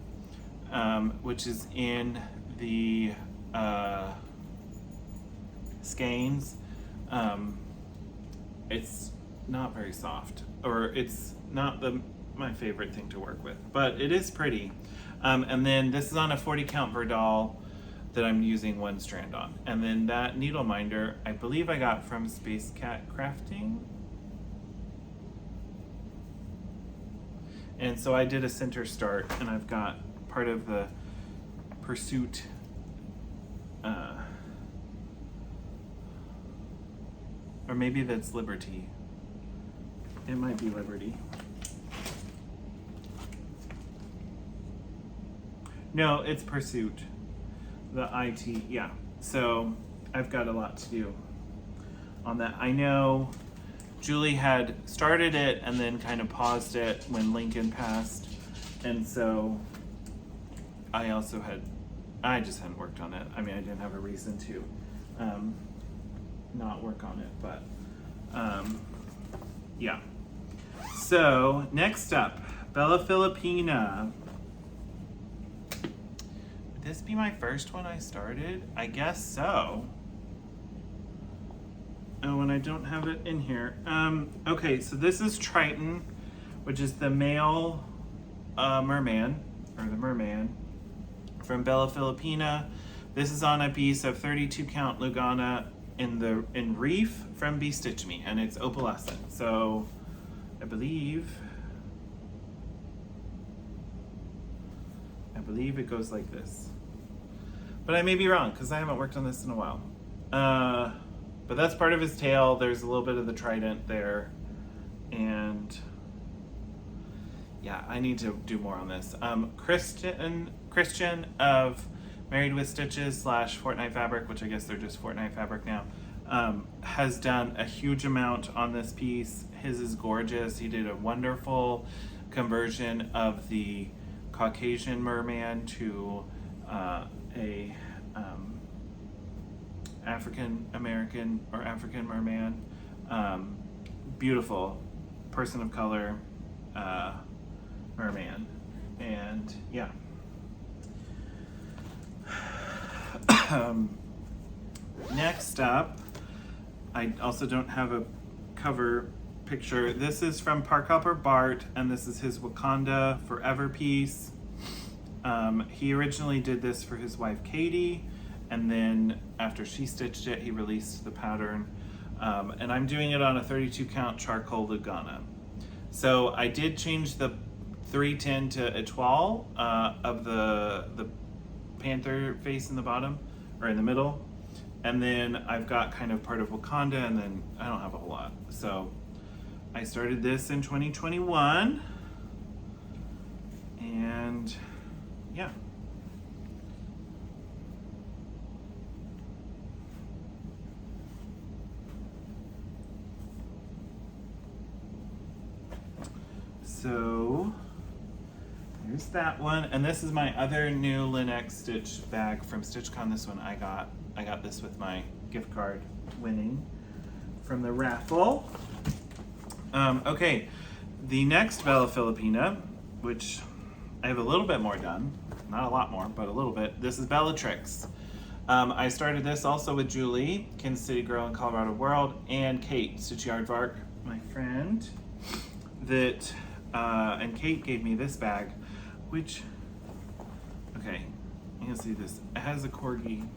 which is in the skeins. It's not very soft, or it's not my favorite thing to work with, but it is pretty. And then this is on a 40 count Verdal that I'm using one strand on. And then that needle minder, I believe I got from Space Cat Crafting. And so I did a center start, and I've got part of the Pursuit or maybe that's Liberty. It might be Liberty. No, it's Pursuit. The IT, yeah. So I've got a lot to do on that. I know Julie had started it and then kind of paused it when Lincoln passed. And so I just hadn't worked on it. I mean, I didn't have a reason to not work on it, but yeah. So next up, Bella Filipina. Would this be my first one I started? I guess so. Oh, and I don't have it in here. Okay, so this is Triton, which is the male merman, or the merman, from Bella Filipina. This is on a piece of 32 count Lugana in Reef from Be Stitch Me, and it's opalescent. So I believe it goes like this. But I may be wrong, because I haven't worked on this in a while. But that's part of his tail. There's a little bit of the trident there. And yeah, I need to do more on this. Christian of Married with Stitches / Fortnite Fabric, which I guess they're just Fortnite Fabric now, has done a huge amount on this piece. His is gorgeous. He did a wonderful conversion of the Caucasian merman to a African American or African merman. Beautiful person of color merman. And yeah. Next up, I also don't have a cover picture. This is from Park Hopper Bart, and this is his Wakanda Forever piece. He originally did this for his wife Katie, and then after she stitched it, he released the pattern. And I'm doing it on a 32 count charcoal Lugana. So I did change the 310 to Etoile of the panther face in the bottom, or in the middle. And then I've got kind of part of Wakanda, and then I don't have a whole lot. So I started this in 2021, and yeah. So here's that one, and this is my other new Linux Stitch bag from StitchCon. This one I got this with my gift card winning from the raffle. Okay, the next Bella Filipina, which I have a little bit more done, not a lot more, but a little bit. This is Bellatrix. I started this also with Julie, Kansas City girl in Colorado world, and Kate, Stitch Yardvark, my friend, that, and Kate gave me this bag, which, okay, you can see this. It has a corgi.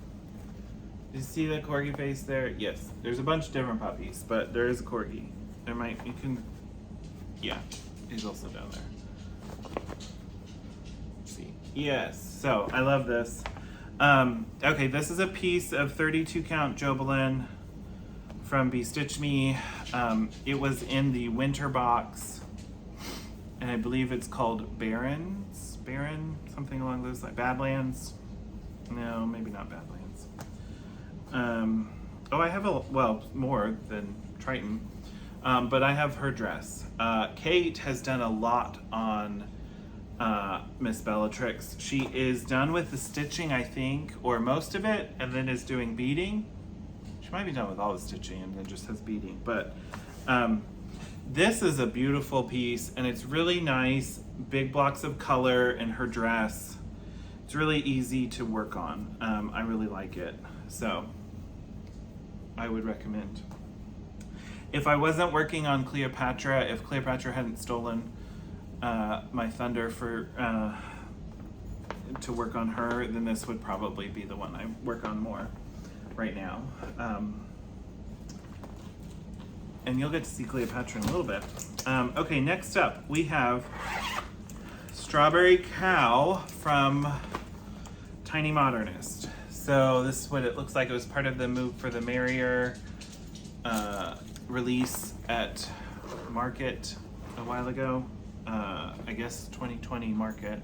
You see the corgi face there? Yes. There's a bunch of different puppies, but there is a corgi. Yeah, he's also down there. Let's see. Yes, so I love this. Okay, this is a piece of 32 count Jobelin from Be Stitch Me. It was in the winter box, and I believe it's called Baron, something along those lines. Badlands? No, maybe not Badlands. I have more than Triton, but I have her dress. Kate has done a lot on Miss Bellatrix. She is done with the stitching, I think, or most of it, and then is doing beading. She might be done with all the stitching and then just has beading, but this is a beautiful piece, and it's really nice, big blocks of color in her dress. It's really easy to work on. I really like it, so I would recommend. If I wasn't working on Cleopatra, if Cleopatra hadn't stolen my thunder for to work on her, then this would probably be the one I work on more right now. And you'll get to see Cleopatra in a little bit. Okay, next up we have Strawberry Cow from Tiny Modernist. So this is what it looks like. It was part of the Move for the Merrier release at Market a while ago. I guess 2020 Market.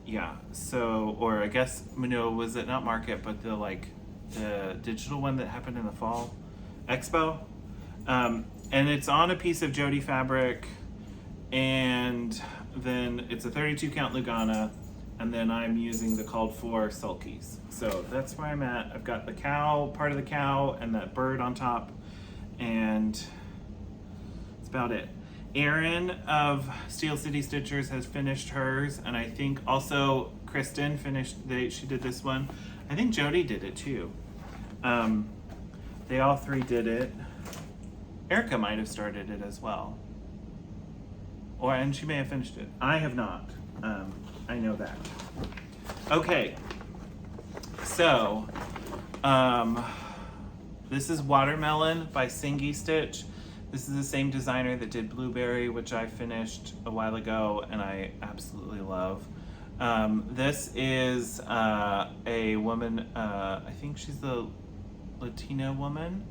Yeah, so, or I guess, no, was it not Market, but the digital one that happened in the fall, Expo. And it's on a piece of Jody fabric, and then it's a 32 count Lugana, and then I'm using the called for sulkies. So that's where I'm at. I've got the cow, part of the cow, and that bird on top, and that's about it. Erin of Steel City Stitchers has finished hers, and I think also Kristen she did this one. I think Jody did it too. They all three did it. Erica might have started it as well. And she may have finished it. I have not. I know that. Okay. So, this is Watermelon by Singy Stitch. This is the same designer that did Blueberry, which I finished a while ago and I absolutely love. This is a woman, I think she's the Latina woman.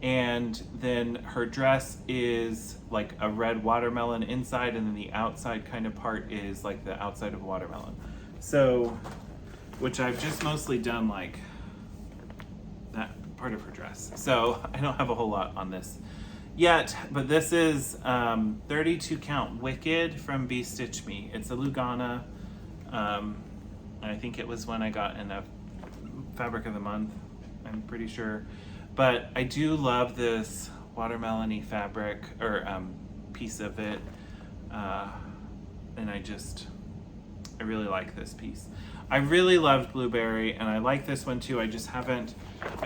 And then her dress is like a red watermelon inside, and then the outside kind of part is like the outside of watermelon. So, which I've just mostly done like that part of her dress. So I don't have a whole lot on this yet, but this is 32 count Wicked from Be Stitch Me. It's a Lugana. I think it was when I got in a Fabric of the Month, I'm pretty sure. But I do love this watermelon-y fabric, or piece of it. And I really like this piece. I really loved Blueberry, and I like this one too. I've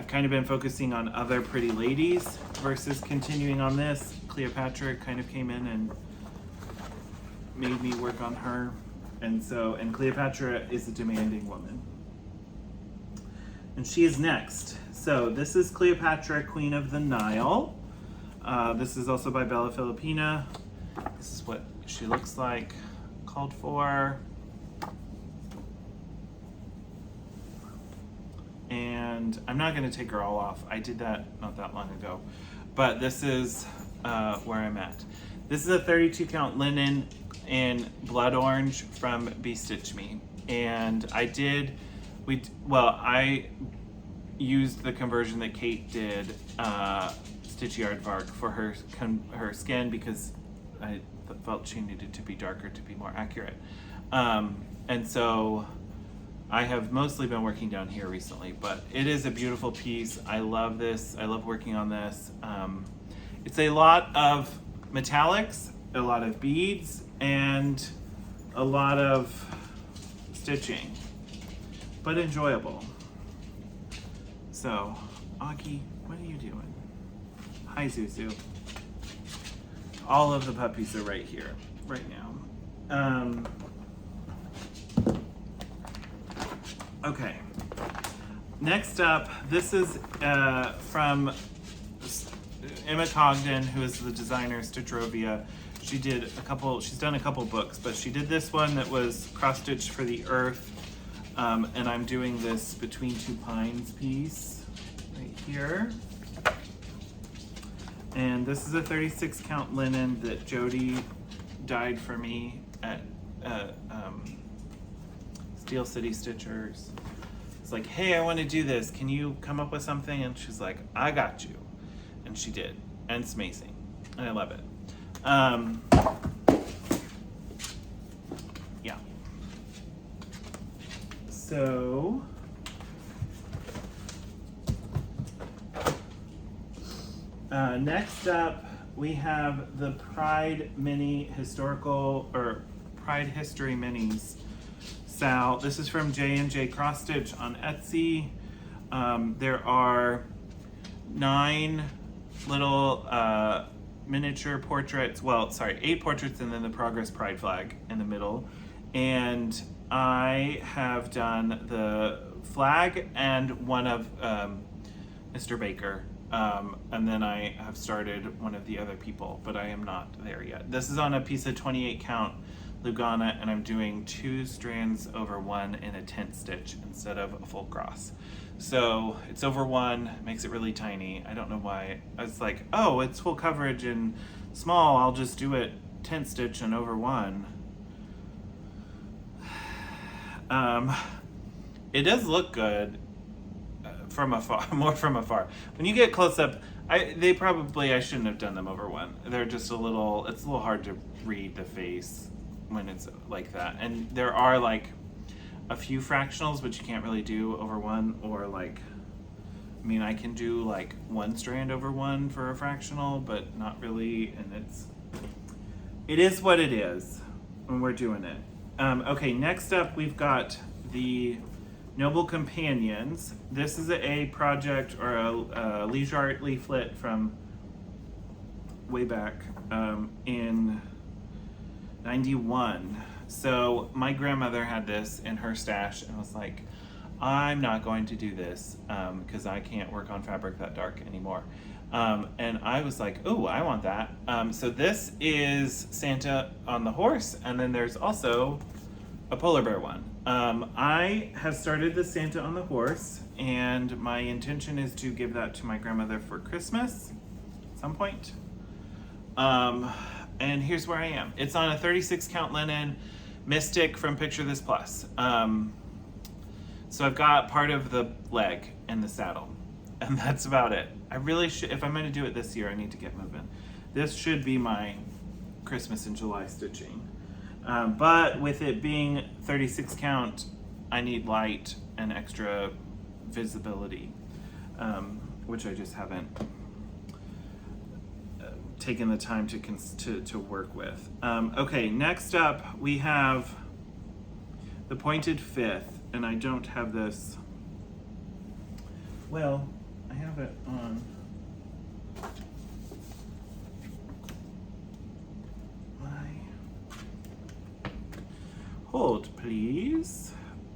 kind of been focusing on other pretty ladies versus continuing on this. Cleopatra kind of came in and made me work on her. And Cleopatra is a demanding woman. And she is next. So this is Cleopatra, Queen of the Nile. This is also by Bella Filipina. This is what she looks like, called for. And I'm not going to take her all off. I did that not that long ago. But this is where I'm at. This is a 32 count linen in blood orange from Be Stitch Me. And I used the conversion that Kate did, Stitch Yard Vark, for her skin, because I felt she needed to be darker to be more accurate. And so I have mostly been working down here recently, but it is a beautiful piece. I love this. I love working on this. It's a lot of metallics, a lot of beads, and a lot of stitching, but enjoyable. So, Augie, what are you doing? Hi, Zuzu. All of the puppies are right here, right now. Okay. Next up, this is from Emma Cogden, who is the designer, Stitchrovia. She's done a couple books, but she did this one that was cross-stitched for the earth. And I'm doing this Between Two Pines piece right here. And this is a 36 count linen that Jody dyed for me at Steel City Stitchers. It's like, hey, I want to do this. Can you come up with something? And she's like, I got you. And she did. And it's amazing. And I love it. Yeah. So next up, we have the Pride Mini Historical, or Pride History Minis. Sal, this is from J&J Cross Stitch on Etsy. There are 9 little miniature portraits, 8 portraits and then the Progress Pride flag in the middle. And I have done the flag and one of Mr. Baker. And then I have started one of the other people, but I am not there yet. This is on a piece of 28 count Lugana, and I'm doing 2 strands over 1 in a tent stitch instead of a full cross. So it's over 1, makes it really tiny. I don't know why. I was like, oh, it's full coverage and small, I'll just do it tent stitch and over 1. It does look good from afar, more from afar. When you get close up, I shouldn't have done them over 1. They're just it's a little hard to read the face when it's like that. And there are like a few fractionals, which you can't really do over 1, or like, I mean, I can do like 1 strand over 1 for a fractional, but not really, and it is what it is when we're doing it. Okay, next up we've got the Noble Companions. This is a project or a Leisure Art leaflet from way back in 91. So my grandmother had this in her stash and was like, I'm not going to do this because I can't work on fabric that dark anymore. And I was like, oh, I want that. So this is Santa on the horse, and then there's also a polar bear one. I have started the Santa on the horse, and my intention is to give that to my grandmother for Christmas at some point. And here's where I am. It's on a 36 count linen Mystic from Picture This Plus. So I've got part of the leg and the saddle, and that's about it. I really should, if I'm going to do it this year, I need to get moving. This should be my Christmas in July stitching. But with it being 36 count, I need light and extra visibility, which I just haven't taken the time to work with. Okay, next up we have the Pointed Fifth, and I don't have this. Well, I have it on. Hold, please.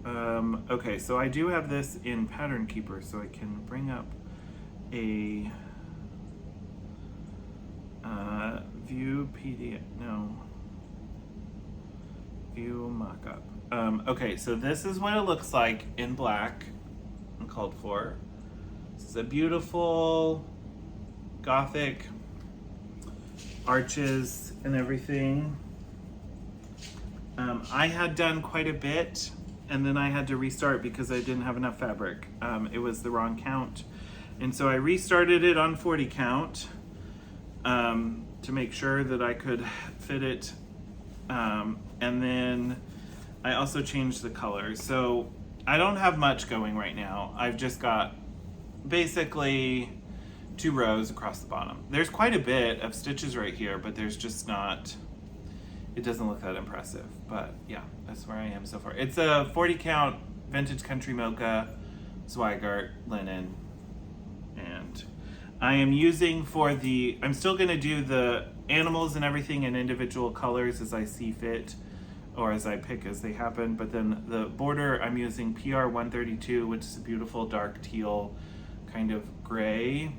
Okay, so I do have this in Pattern Keeper, so I can bring up a view PDF. No. View mockup. Okay, so this is what it looks like in black, uncalled for. This is a beautiful gothic arches and everything. I had done quite a bit, and then I had to restart because I didn't have enough fabric. It was the wrong count. And so I restarted it on 40 count to make sure that I could fit it. And then I also changed the color. So I don't have much going right now. I've just got basically 2 rows across the bottom. There's quite a bit of stitches right here, but there's just not, it doesn't look that impressive. But yeah, that's where I am so far. It's a 40 count Vintage Country Mocha Zweigart linen. And I am using for the, I'm still gonna do the animals and everything in individual colors as I see fit, or as I pick as they happen. But then the border, I'm using PR 132, which is a beautiful dark teal kind of gray.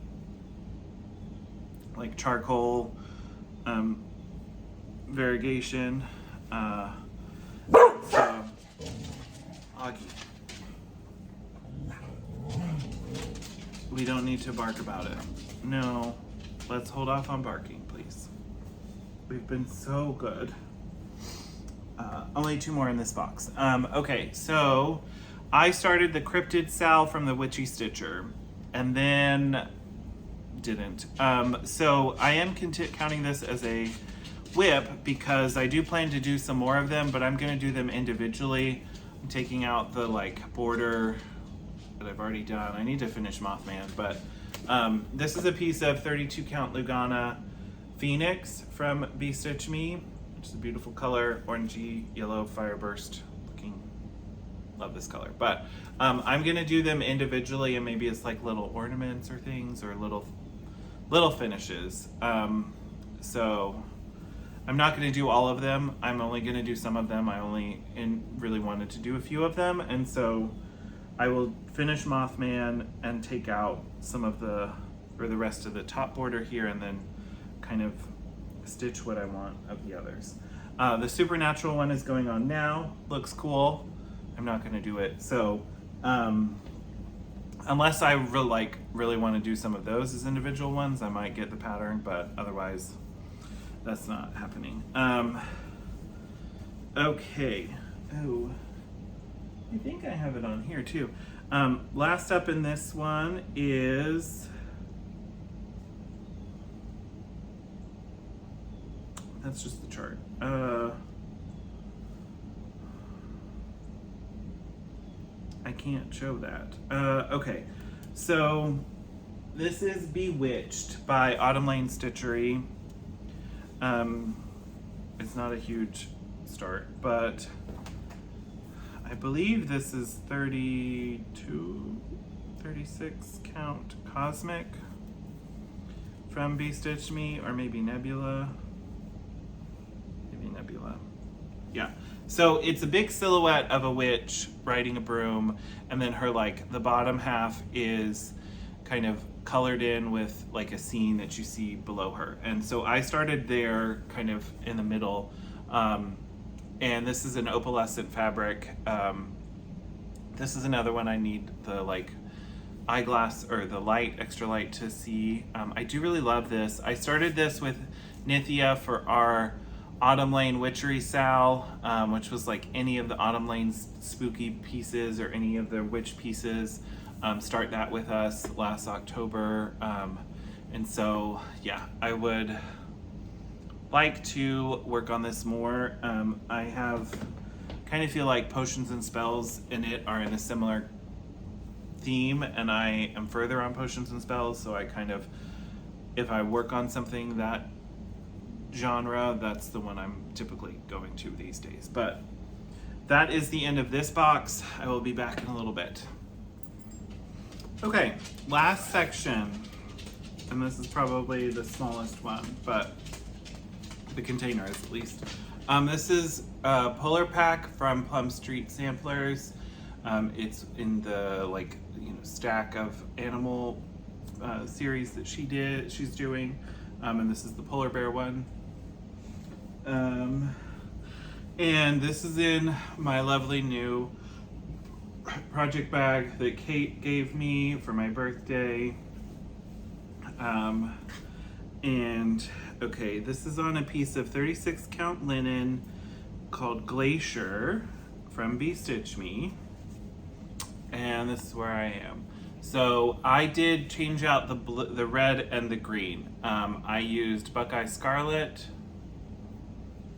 like charcoal variegation. So, Augie, we don't need to bark about it. No, let's hold off on barking, please. We've been so good. Only 2 more in this box. Okay, so I started the Cryptid Sal from the Witchy Stitcher, and then didn't. So I am counting this as a WIP because I do plan to do some more of them, but I'm going to do them individually. I'm taking out the like border that I've already done. I need to finish Mothman, but this is a piece of 32 count Lugana Phoenix from Be Stitch Me, which is a beautiful color, orangey yellow fireburst looking. Love this color, but I'm gonna do them individually, and maybe it's like little ornaments or things, or little finishes. So I'm not gonna do all of them. I'm only gonna do some of them. I only really wanted to do a few of them, and so I will finish Mothman and take out some of the rest of the top border here, and then kind of stitch what I want of the others. The Supernatural one is going on now. Looks cool. I'm not gonna do it. So unless I really want to do some of those as individual ones, I might get the pattern, but otherwise that's not happening. Okay. Oh, I think I have it on here too. Last up in this one is, that's just the chart. I can't show that. Okay, so this is Bewitched by Autumn Lane Stitchery. It's not a huge start, but I believe this is 32, 36 count Cosmic from Be Stitch Me, or maybe Nebula. Maybe Nebula. Yeah. So it's a big silhouette of a witch riding a broom, and then her, like, the bottom half is kind of colored in with like a scene that you see below her. And so I started there kind of in the middle. And this is an opalescent fabric. This is another one I need the like eyeglass or the light, extra light to see. I do really love this. I started this with Nithya for our Autumn Lane Witchery Sal, which was like any of the Autumn Lane's spooky pieces or any of the witch pieces. Start that with us last October. And so, yeah, I would like to work on this more. I have kind of feel like potions and spells in it are in a similar theme, and I am further on potions and spells, so I kind of, if I work on something that genre, that's the one I'm typically going to these days. But that is the end of this box. I will be back in a little bit. Okay, last section, and this is probably the smallest one, but the container is at least. This is a Polar Pack from Plum Street Samplers. It's in the stack of animal series that she's doing, and this is the polar bear one. And this is in my lovely new project bag that Kate gave me for my birthday. And okay, this is on a piece of 36 count linen called Glacier from Be Stitch Me. And this is where I am. So I did change out the red and the green. I used Buckeye Scarlet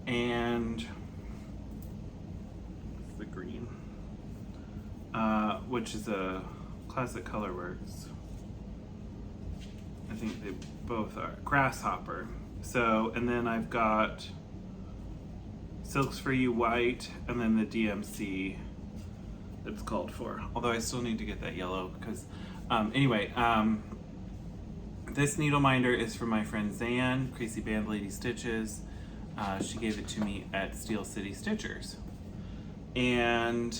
and the green, which is a classic Colorworks. I think they both are. Grasshopper. So, and then I've got Silks for You White, and then the DMC that's called for. Although I still need to get that yellow because, anyway, this needle minder is from my friend Zan, Crazy Band Lady Stitches. She gave it to me at Steel City Stitchers. And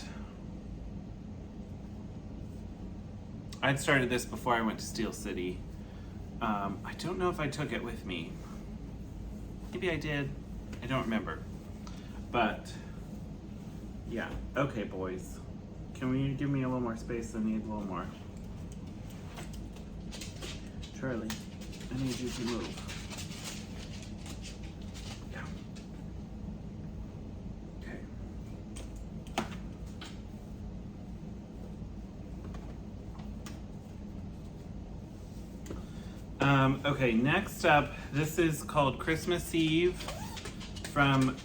I'd started this before I went to Steel City. I don't know if I took it with me. Maybe I did. I don't remember. But yeah, okay, boys. Can we give me a little more space? I need a little more. Charlie, I need you to move. Yeah. Okay. Okay, next up, this is called Christmas Eve from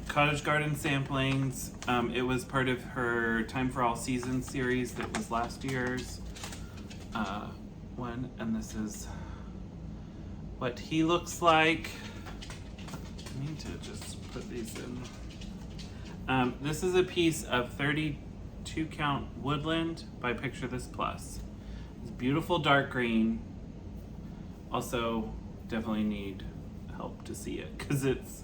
Cottage Garden Samplings. It was part of her Time for All Seasons series that was last year's one, and this is what he looks like. I need to just put these in. This is a piece of 32 count woodland by Picture This Plus. It's beautiful dark green. Also, definitely need help to see it because it's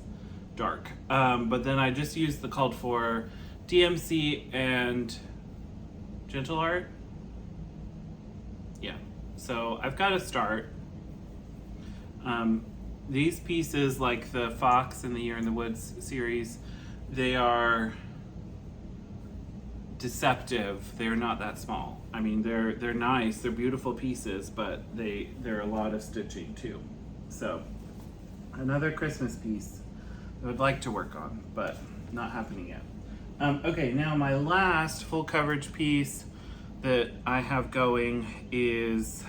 dark. But then I just used the called for DMC and Gentle Art. Yeah, so I've got to start. These pieces, like the Fox and the Year in the Woods series, they are deceptive. They're not that small. I mean, they're nice, they're beautiful pieces, but they're a lot of stitching too. So another Christmas piece I would like to work on, but not happening yet. Okay, now my last full coverage piece that I have going is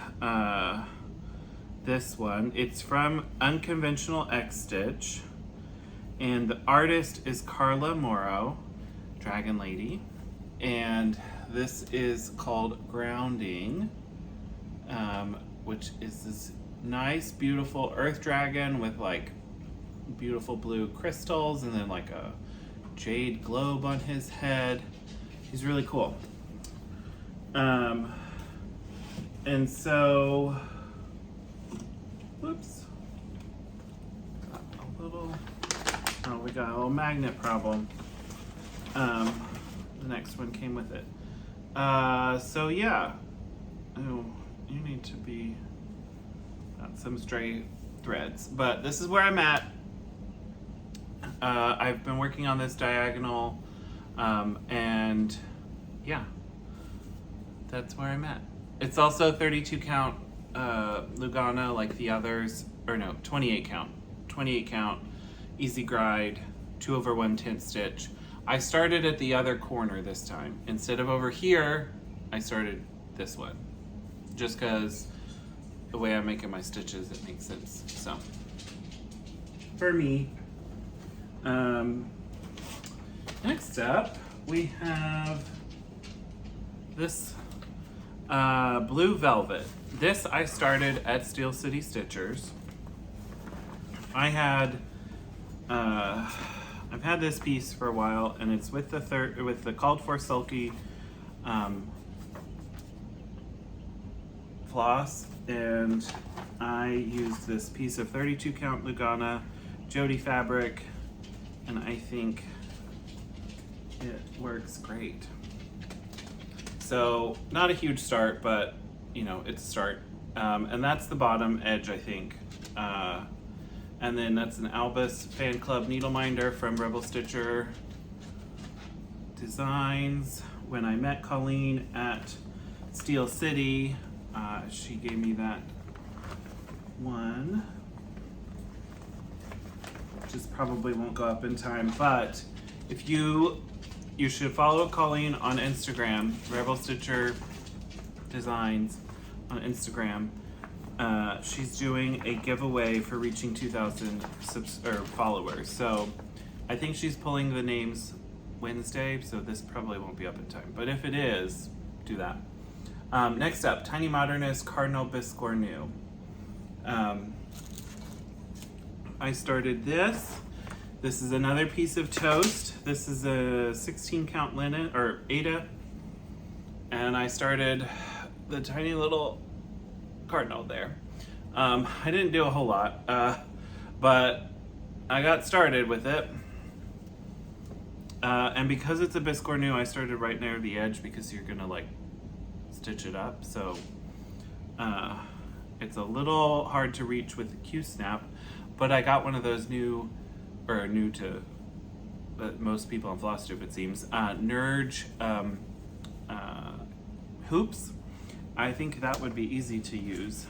this one. It's from Unconventional X Stitch, and the artist is Carla Morrow, Dragon Lady, and this is called Grounding, which is this nice, beautiful earth dragon with like beautiful blue crystals and then like a jade globe on his head. He's really cool. And so, whoops, we got a little magnet problem. The next one came with it. So yeah, oh, you need to be some stray threads, but this is where I'm at. I've been working on this diagonal, and yeah, that's where I'm at. It's also 32 count Lugana like the others, or no, 28 count. 28 count, easy gride, 2/110 stitch. I started at the other corner this time. Instead of over here, I started this one. Just because the way I'm making my stitches, it makes sense. So, for me. Next up, we have this blue velvet. This I started at Steel City Stitchers. I had I've had this piece for a while, and it's with the called for sulky floss, and I used this piece of 32 count Lugana Jody fabric, and I think it works great. So not a huge start, but you know, it's a start. And that's the bottom edge, I think. And then that's an Albus Fan Club needle minder from Rebel Stitcher Designs. When I met Colleen at Steel City, she gave me that one. Just probably won't go up in time, but if you should follow Colleen on Instagram, Rebel Stitcher Designs on Instagram. She's doing a giveaway for reaching 2,000 followers. So I think she's pulling the names Wednesday, so this probably won't be up in time. But if it is, do that. Next up, Tiny Modernist Cardinal Biscornu. I started this. This is another piece of toast. This is a 16 count linen, or Ada. And I started the tiny little cardinal there. I didn't do a whole lot, but I got started with it. And because it's a Biscornu, I started right near the edge because you're gonna like stitch it up. So It's a little hard to reach with the Q-snap, but I got one of those new to most people on Flosstube, it seems, Nerge hoops. I think that would be easy to use.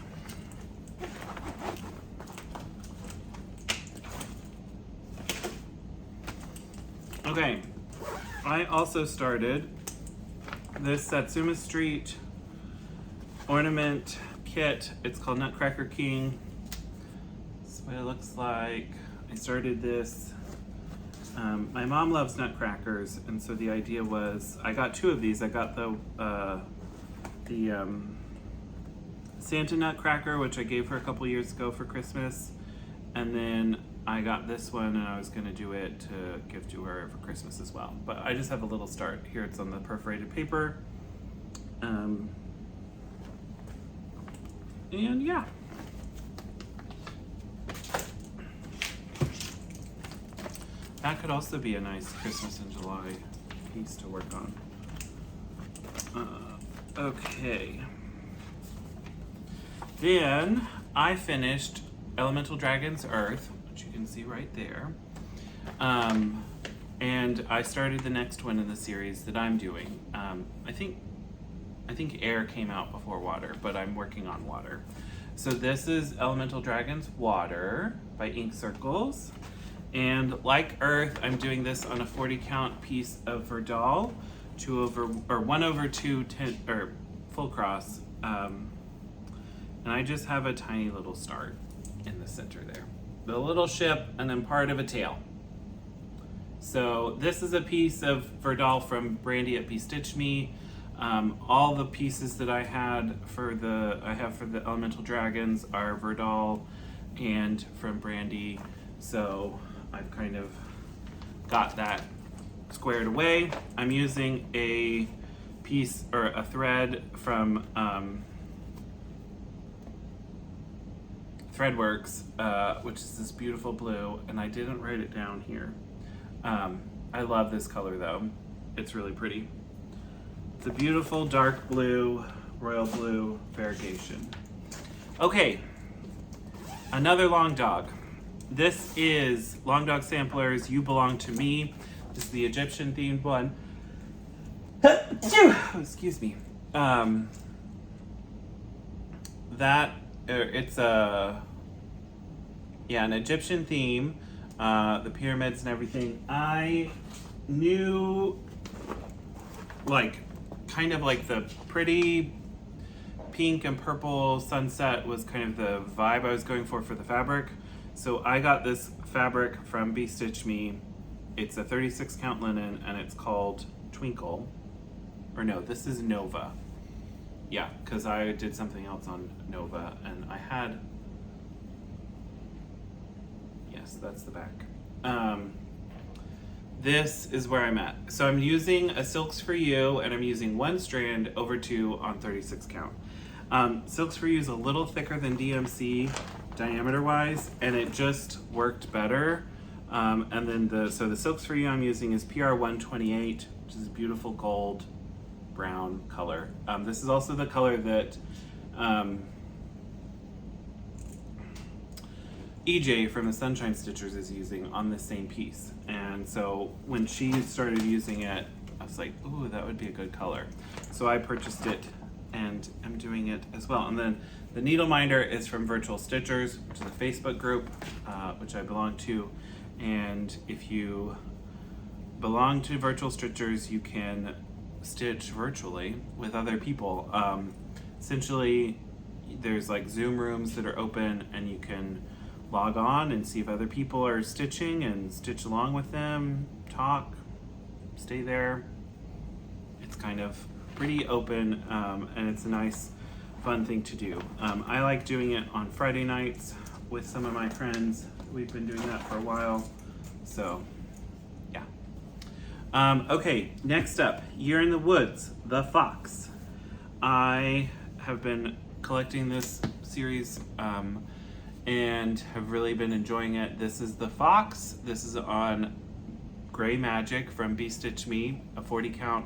Okay, I also started this Satsuma Street ornament kit. It's called Nutcracker King. This is what it looks like. I started this. My mom loves nutcrackers, and so the idea was I got two of these. I got the Santa Nutcracker, which I gave her a couple years ago for Christmas, and then I got this one, and I was going to do it to give to her for Christmas as well. But I just have a little start. Here it's on the perforated paper. And yeah. That could also be a nice Christmas in July piece to work on. Okay. Then I finished Elemental Dragons Earth, which you can see right there. And I started the next one in the series that I'm doing. I think Air came out before Water, but I'm working on Water. So this is Elemental Dragons Water by Ink Circles. And like Earth, I'm doing this on a 40 count piece of Verdal, 1/2 or full cross. And I just have a tiny little start in the center there. The little ship and then part of a tail. So this is a piece of Verdal from Brandy at Bewitched Me. All the pieces that I have for the Elemental Dragons are Verdal and from Brandy. So I've kind of got that squared away. I'm using a piece or a thread from Threadworks, which is this beautiful blue, and I didn't write it down here. I love this color though. It's really pretty. It's a beautiful dark blue, royal blue variegation. Okay, another long dog. This is Long Dog Samplers, You Belong to Me. This is the Egyptian themed one. Excuse me. It's an Egyptian theme, the pyramids and everything. I knew, kind of like the pretty pink and purple sunset was kind of the vibe I was going for the fabric. So I got this fabric from Bewitched Me. It's a 36 count linen, and it's called Twinkle. Or no, this is Nova. Yeah, because I did something else on Nova, and I had... Yes, that's the back. This is where I'm at. So I'm using a Silks for You, and I'm using one strand over 2 on 36 count. Silks for You is a little thicker than DMC diameter-wise, and it just worked better. And then the Silks for You I'm using is PR 128, which is a beautiful gold brown color. This is also the color that EJ from the Sunshine Stitchers is using on the same piece. And so when she started using it, I was like, ooh, that would be a good color. So I purchased it and I'm doing it as well. And then the needle minder is from Virtual Stitchers, which is a Facebook group, which I belong to. And if you belong to Virtual Stitchers, you can stitch virtually with other people. Essentially, there's like Zoom rooms that are open, and you can log on and see if other people are stitching and stitch along with them, talk, stay there. It's kind of pretty open, and it's a nice, fun thing to do. I like doing it on Friday nights with some of my friends. We've been doing that for a while, so yeah. Okay, next up, Year in the Woods, The Fox. I have been collecting this series and have really been enjoying it. This is The Fox. This is on Gray Magic from Bewitched Me, a 40 count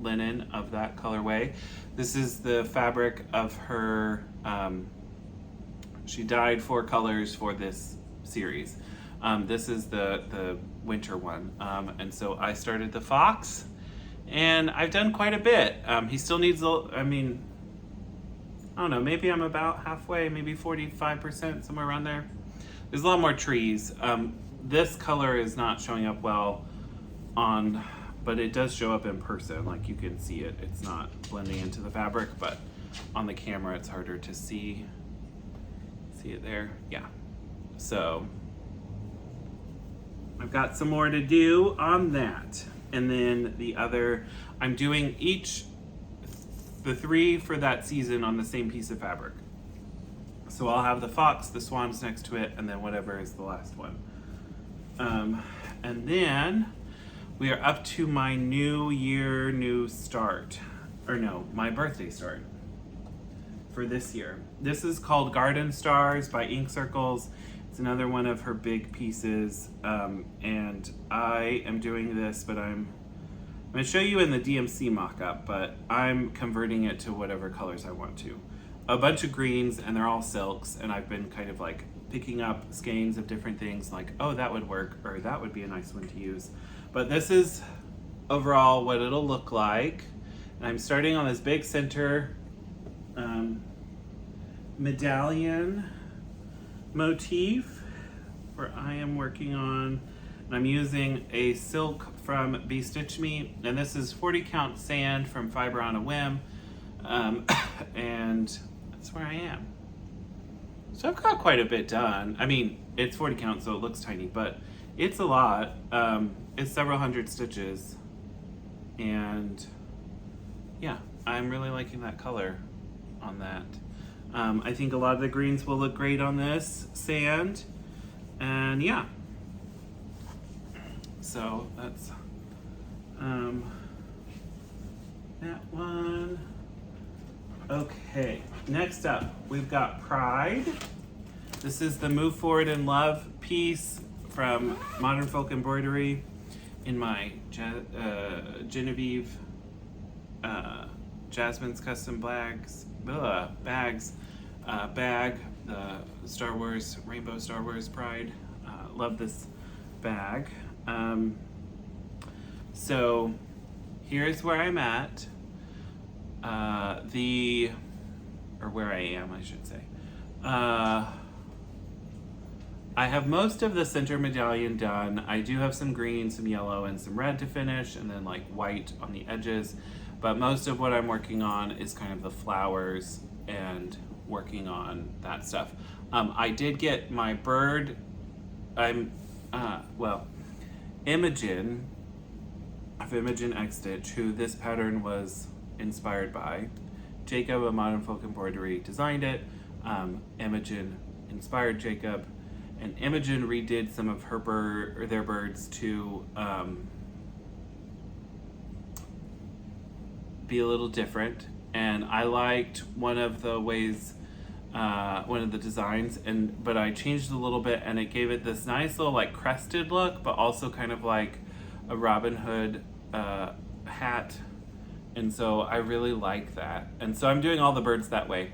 linen of that colorway. This is the fabric of her She dyed 4 colors for this series. This is the winter one. And so I started the fox, and I've done quite a bit. He still needs, I don't know, maybe I'm about halfway, maybe 45%, somewhere around there. There's a lot more trees. This color is not showing up well on, but it does show up in person, like you can see it. It's not blending into the fabric, but on the camera it's harder to see. See it there? Yeah. So I've got some more to do on that. And then the other, I'm doing the 3 for that season on the same piece of fabric. So I'll have the fox, the swans next to it, and then whatever is the last one. And then we are up to my new year, new start. Or no, my birthday start for this year. This is called Garden Stars by Ink Circles. It's another one of her big pieces. And I am doing this, but I'm going to show you in the DMC mock-up, but I'm converting it to whatever colors I want to. A bunch of greens, and they're all silks, and I've been kind of like picking up skeins of different things, like, oh, that would work, or that would be a nice one to use. But this is overall what it'll look like. And I'm starting on this big center medallion motif where I am working on, and I'm using a silk from Be Stitch Me, and this is 40 count sand from Fiber on a Whim, and that's where I am. So I've got quite a bit done. I mean, it's 40 count, so it looks tiny, but it's a lot. It's several hundred stitches, and yeah, I'm really liking that color on that. I think a lot of the greens will look great on this sand, and yeah. So that's that one. Okay, next up we've got Pride. This is the Move Forward in Love piece from Modern Folk Embroidery in my Genevieve Jasmine's Custom Bags bag, the Star Wars, Rainbow Star Wars Pride. Love this bag. So here's where I'm at. Where I am, I should say. I have most of the center medallion done. I do have some green, some yellow, and some red to finish, and then like white on the edges. But most of what I'm working on is kind of the flowers and working on that stuff. I did get my bird, Imogen, of Imogen X Stitch, who this pattern was inspired by. Jacob of Modern Folk Embroidery designed it. Imogen inspired Jacob, and Imogen redid some of their birds to be a little different. And I liked one of the ways, one of the designs, but I changed it a little bit, and it gave it this nice little like crested look, but also kind of like a Robin Hood hat. And so I really like that. And so I'm doing all the birds that way.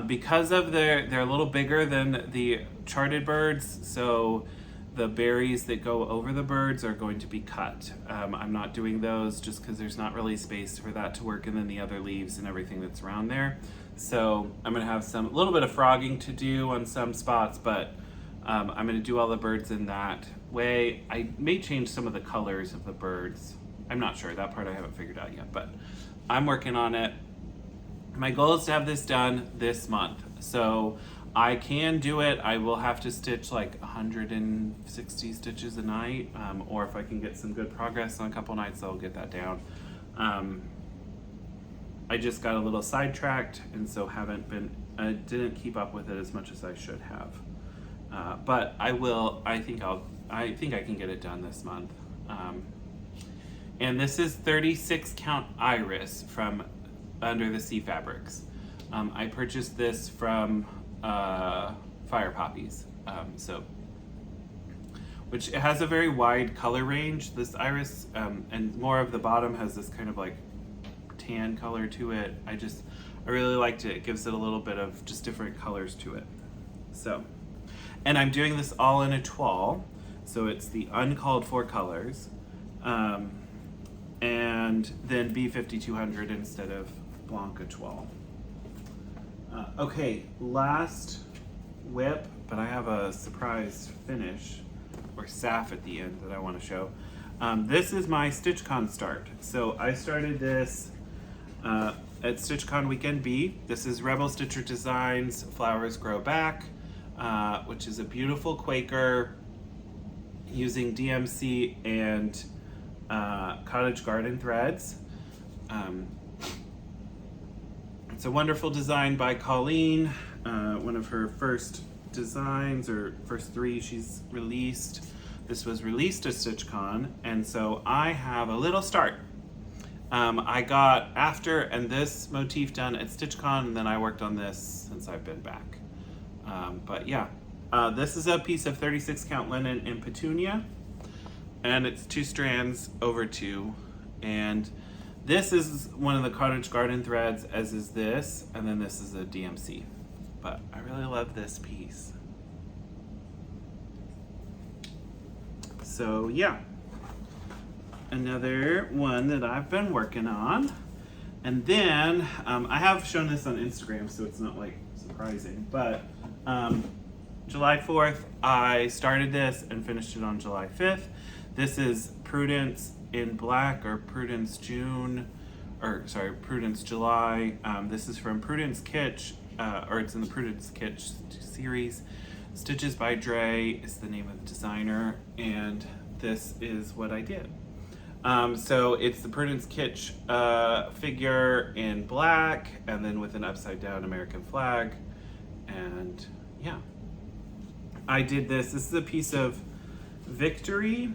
Because of they're a little bigger than the charted birds, so the berries that go over the birds are going to be cut. I'm not doing those just because there's not really space for that to work, and then the other leaves and everything that's around there. So I'm gonna have a little bit of frogging to do on some spots, but I'm gonna do all the birds in that way. I may change some of the colors of the birds. I'm not sure, that part I haven't figured out yet, but I'm working on it. My goal is to have this done this month. So I can do it. I will have to stitch like 160 stitches a night, or if I can get some good progress on a couple nights, I'll get that down. I just got a little sidetracked, and so I didn't keep up with it as much as I should have. But I will. I think I can get it done this month. And this is 36 count iris from Under the Sea Fabrics. I purchased this from Fire Poppies, which has a very wide color range, this iris, and more of the bottom has this kind of like tan color to it. I really liked it. It gives it a little bit of just different colors to it. So, and I'm doing this all in a toile, so it's the uncalled for colors, and then B5200 instead of Blanca toile. Okay, last WIP, but I have a surprise finish or SAF at the end that I want to show. This is my StitchCon start. So I started this at StitchCon Weekend B. This is Rebel Stitcher Designs Flowers Grow Back, which is a beautiful Quaker using DMC and cottage garden threads. It's a wonderful design by Colleen, one of her first designs, or first 3 she's released. This was released at StitchCon, and so I have a little start. I got after and this motif done at StitchCon, and then I worked on this since I've been back. But yeah, this is a piece of 36 count linen in petunia, and it's 2 strands over 2, and this is one of the cottage garden threads, as is this, and then this is a DMC. But I really love this piece. So yeah, another one that I've been working on. And then I have shown this on Instagram, so it's not like surprising, but July 4th, I started this and finished it on July 5th. This is Prudence in Black, or Prudence June, or sorry, Prudence July. This is from Prudence Kitsch, or it's in the Prudence Kitsch series. Stitches by Dre is the name of the designer, and this is what I did. So it's the Prudence Kitsch figure in black, and then with an upside down American flag, and yeah. I did this. This is a piece of Victory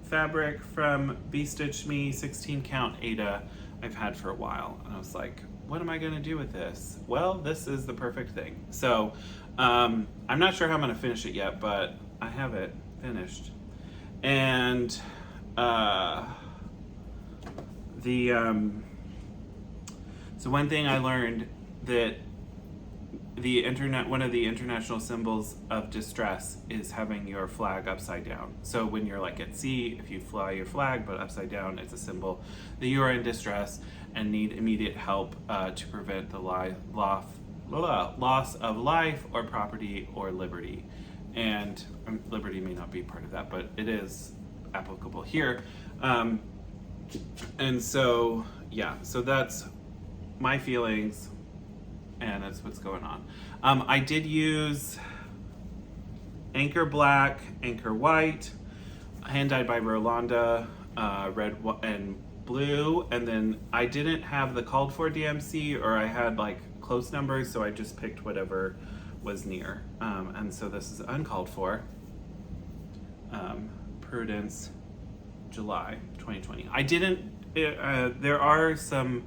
fabric from Be Stitch Me 16 count Ada I've had for a while, and I was like, what am I gonna do with this? Well, this is the perfect thing. So I'm not sure how I'm gonna finish it yet, but I have it finished. And so one thing I learned, that one of the international symbols of distress is having your flag upside down. So when you're like at sea, if you fly your flag but upside down, it's a symbol that you are in distress and need immediate help to prevent the loss of life or property or liberty. And liberty may not be part of that, but it is applicable here. And so, yeah, so that's my feelings, and that's what's going on. I did use Anchor Black, Anchor White, hand dyed by Rolanda, red and blue, and then I didn't have the called for DMC, or I had like close numbers, so I just picked whatever was near. And so this is uncalled for, Prudence, July 2020. I didn't, there are some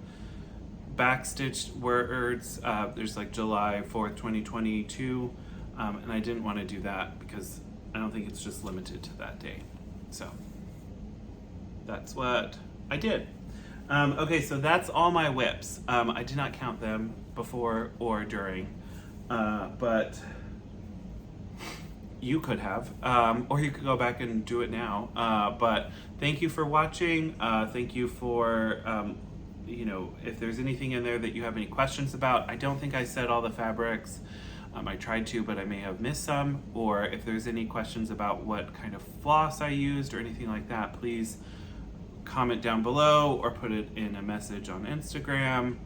backstitched words, there's like July 4th, 2022, and I didn't want to do that because I don't think it's just limited to that day. So that's what I did. Okay, so that's all my WIPs. I did not count them before or during, but you could have, or you could go back and do it now. But thank you for watching. Thank you for, you know, if there's anything in there that you have any questions about. I don't think I said all the fabrics. I tried to, but I may have missed some. Or if there's any questions about what kind of floss I used or anything like that, please comment down below or put it in a message on Instagram.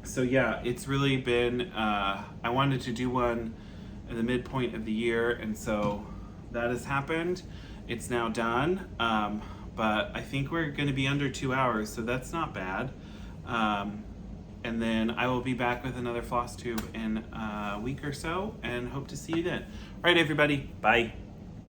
So yeah, it's really been, I wanted to do one at the midpoint of the year, and so that has happened. It's now done, but I think we're going to be under 2 hours, so that's not bad. And then I will be back with another Flosstube in a week or so, and hope to see you then. All right, everybody, bye.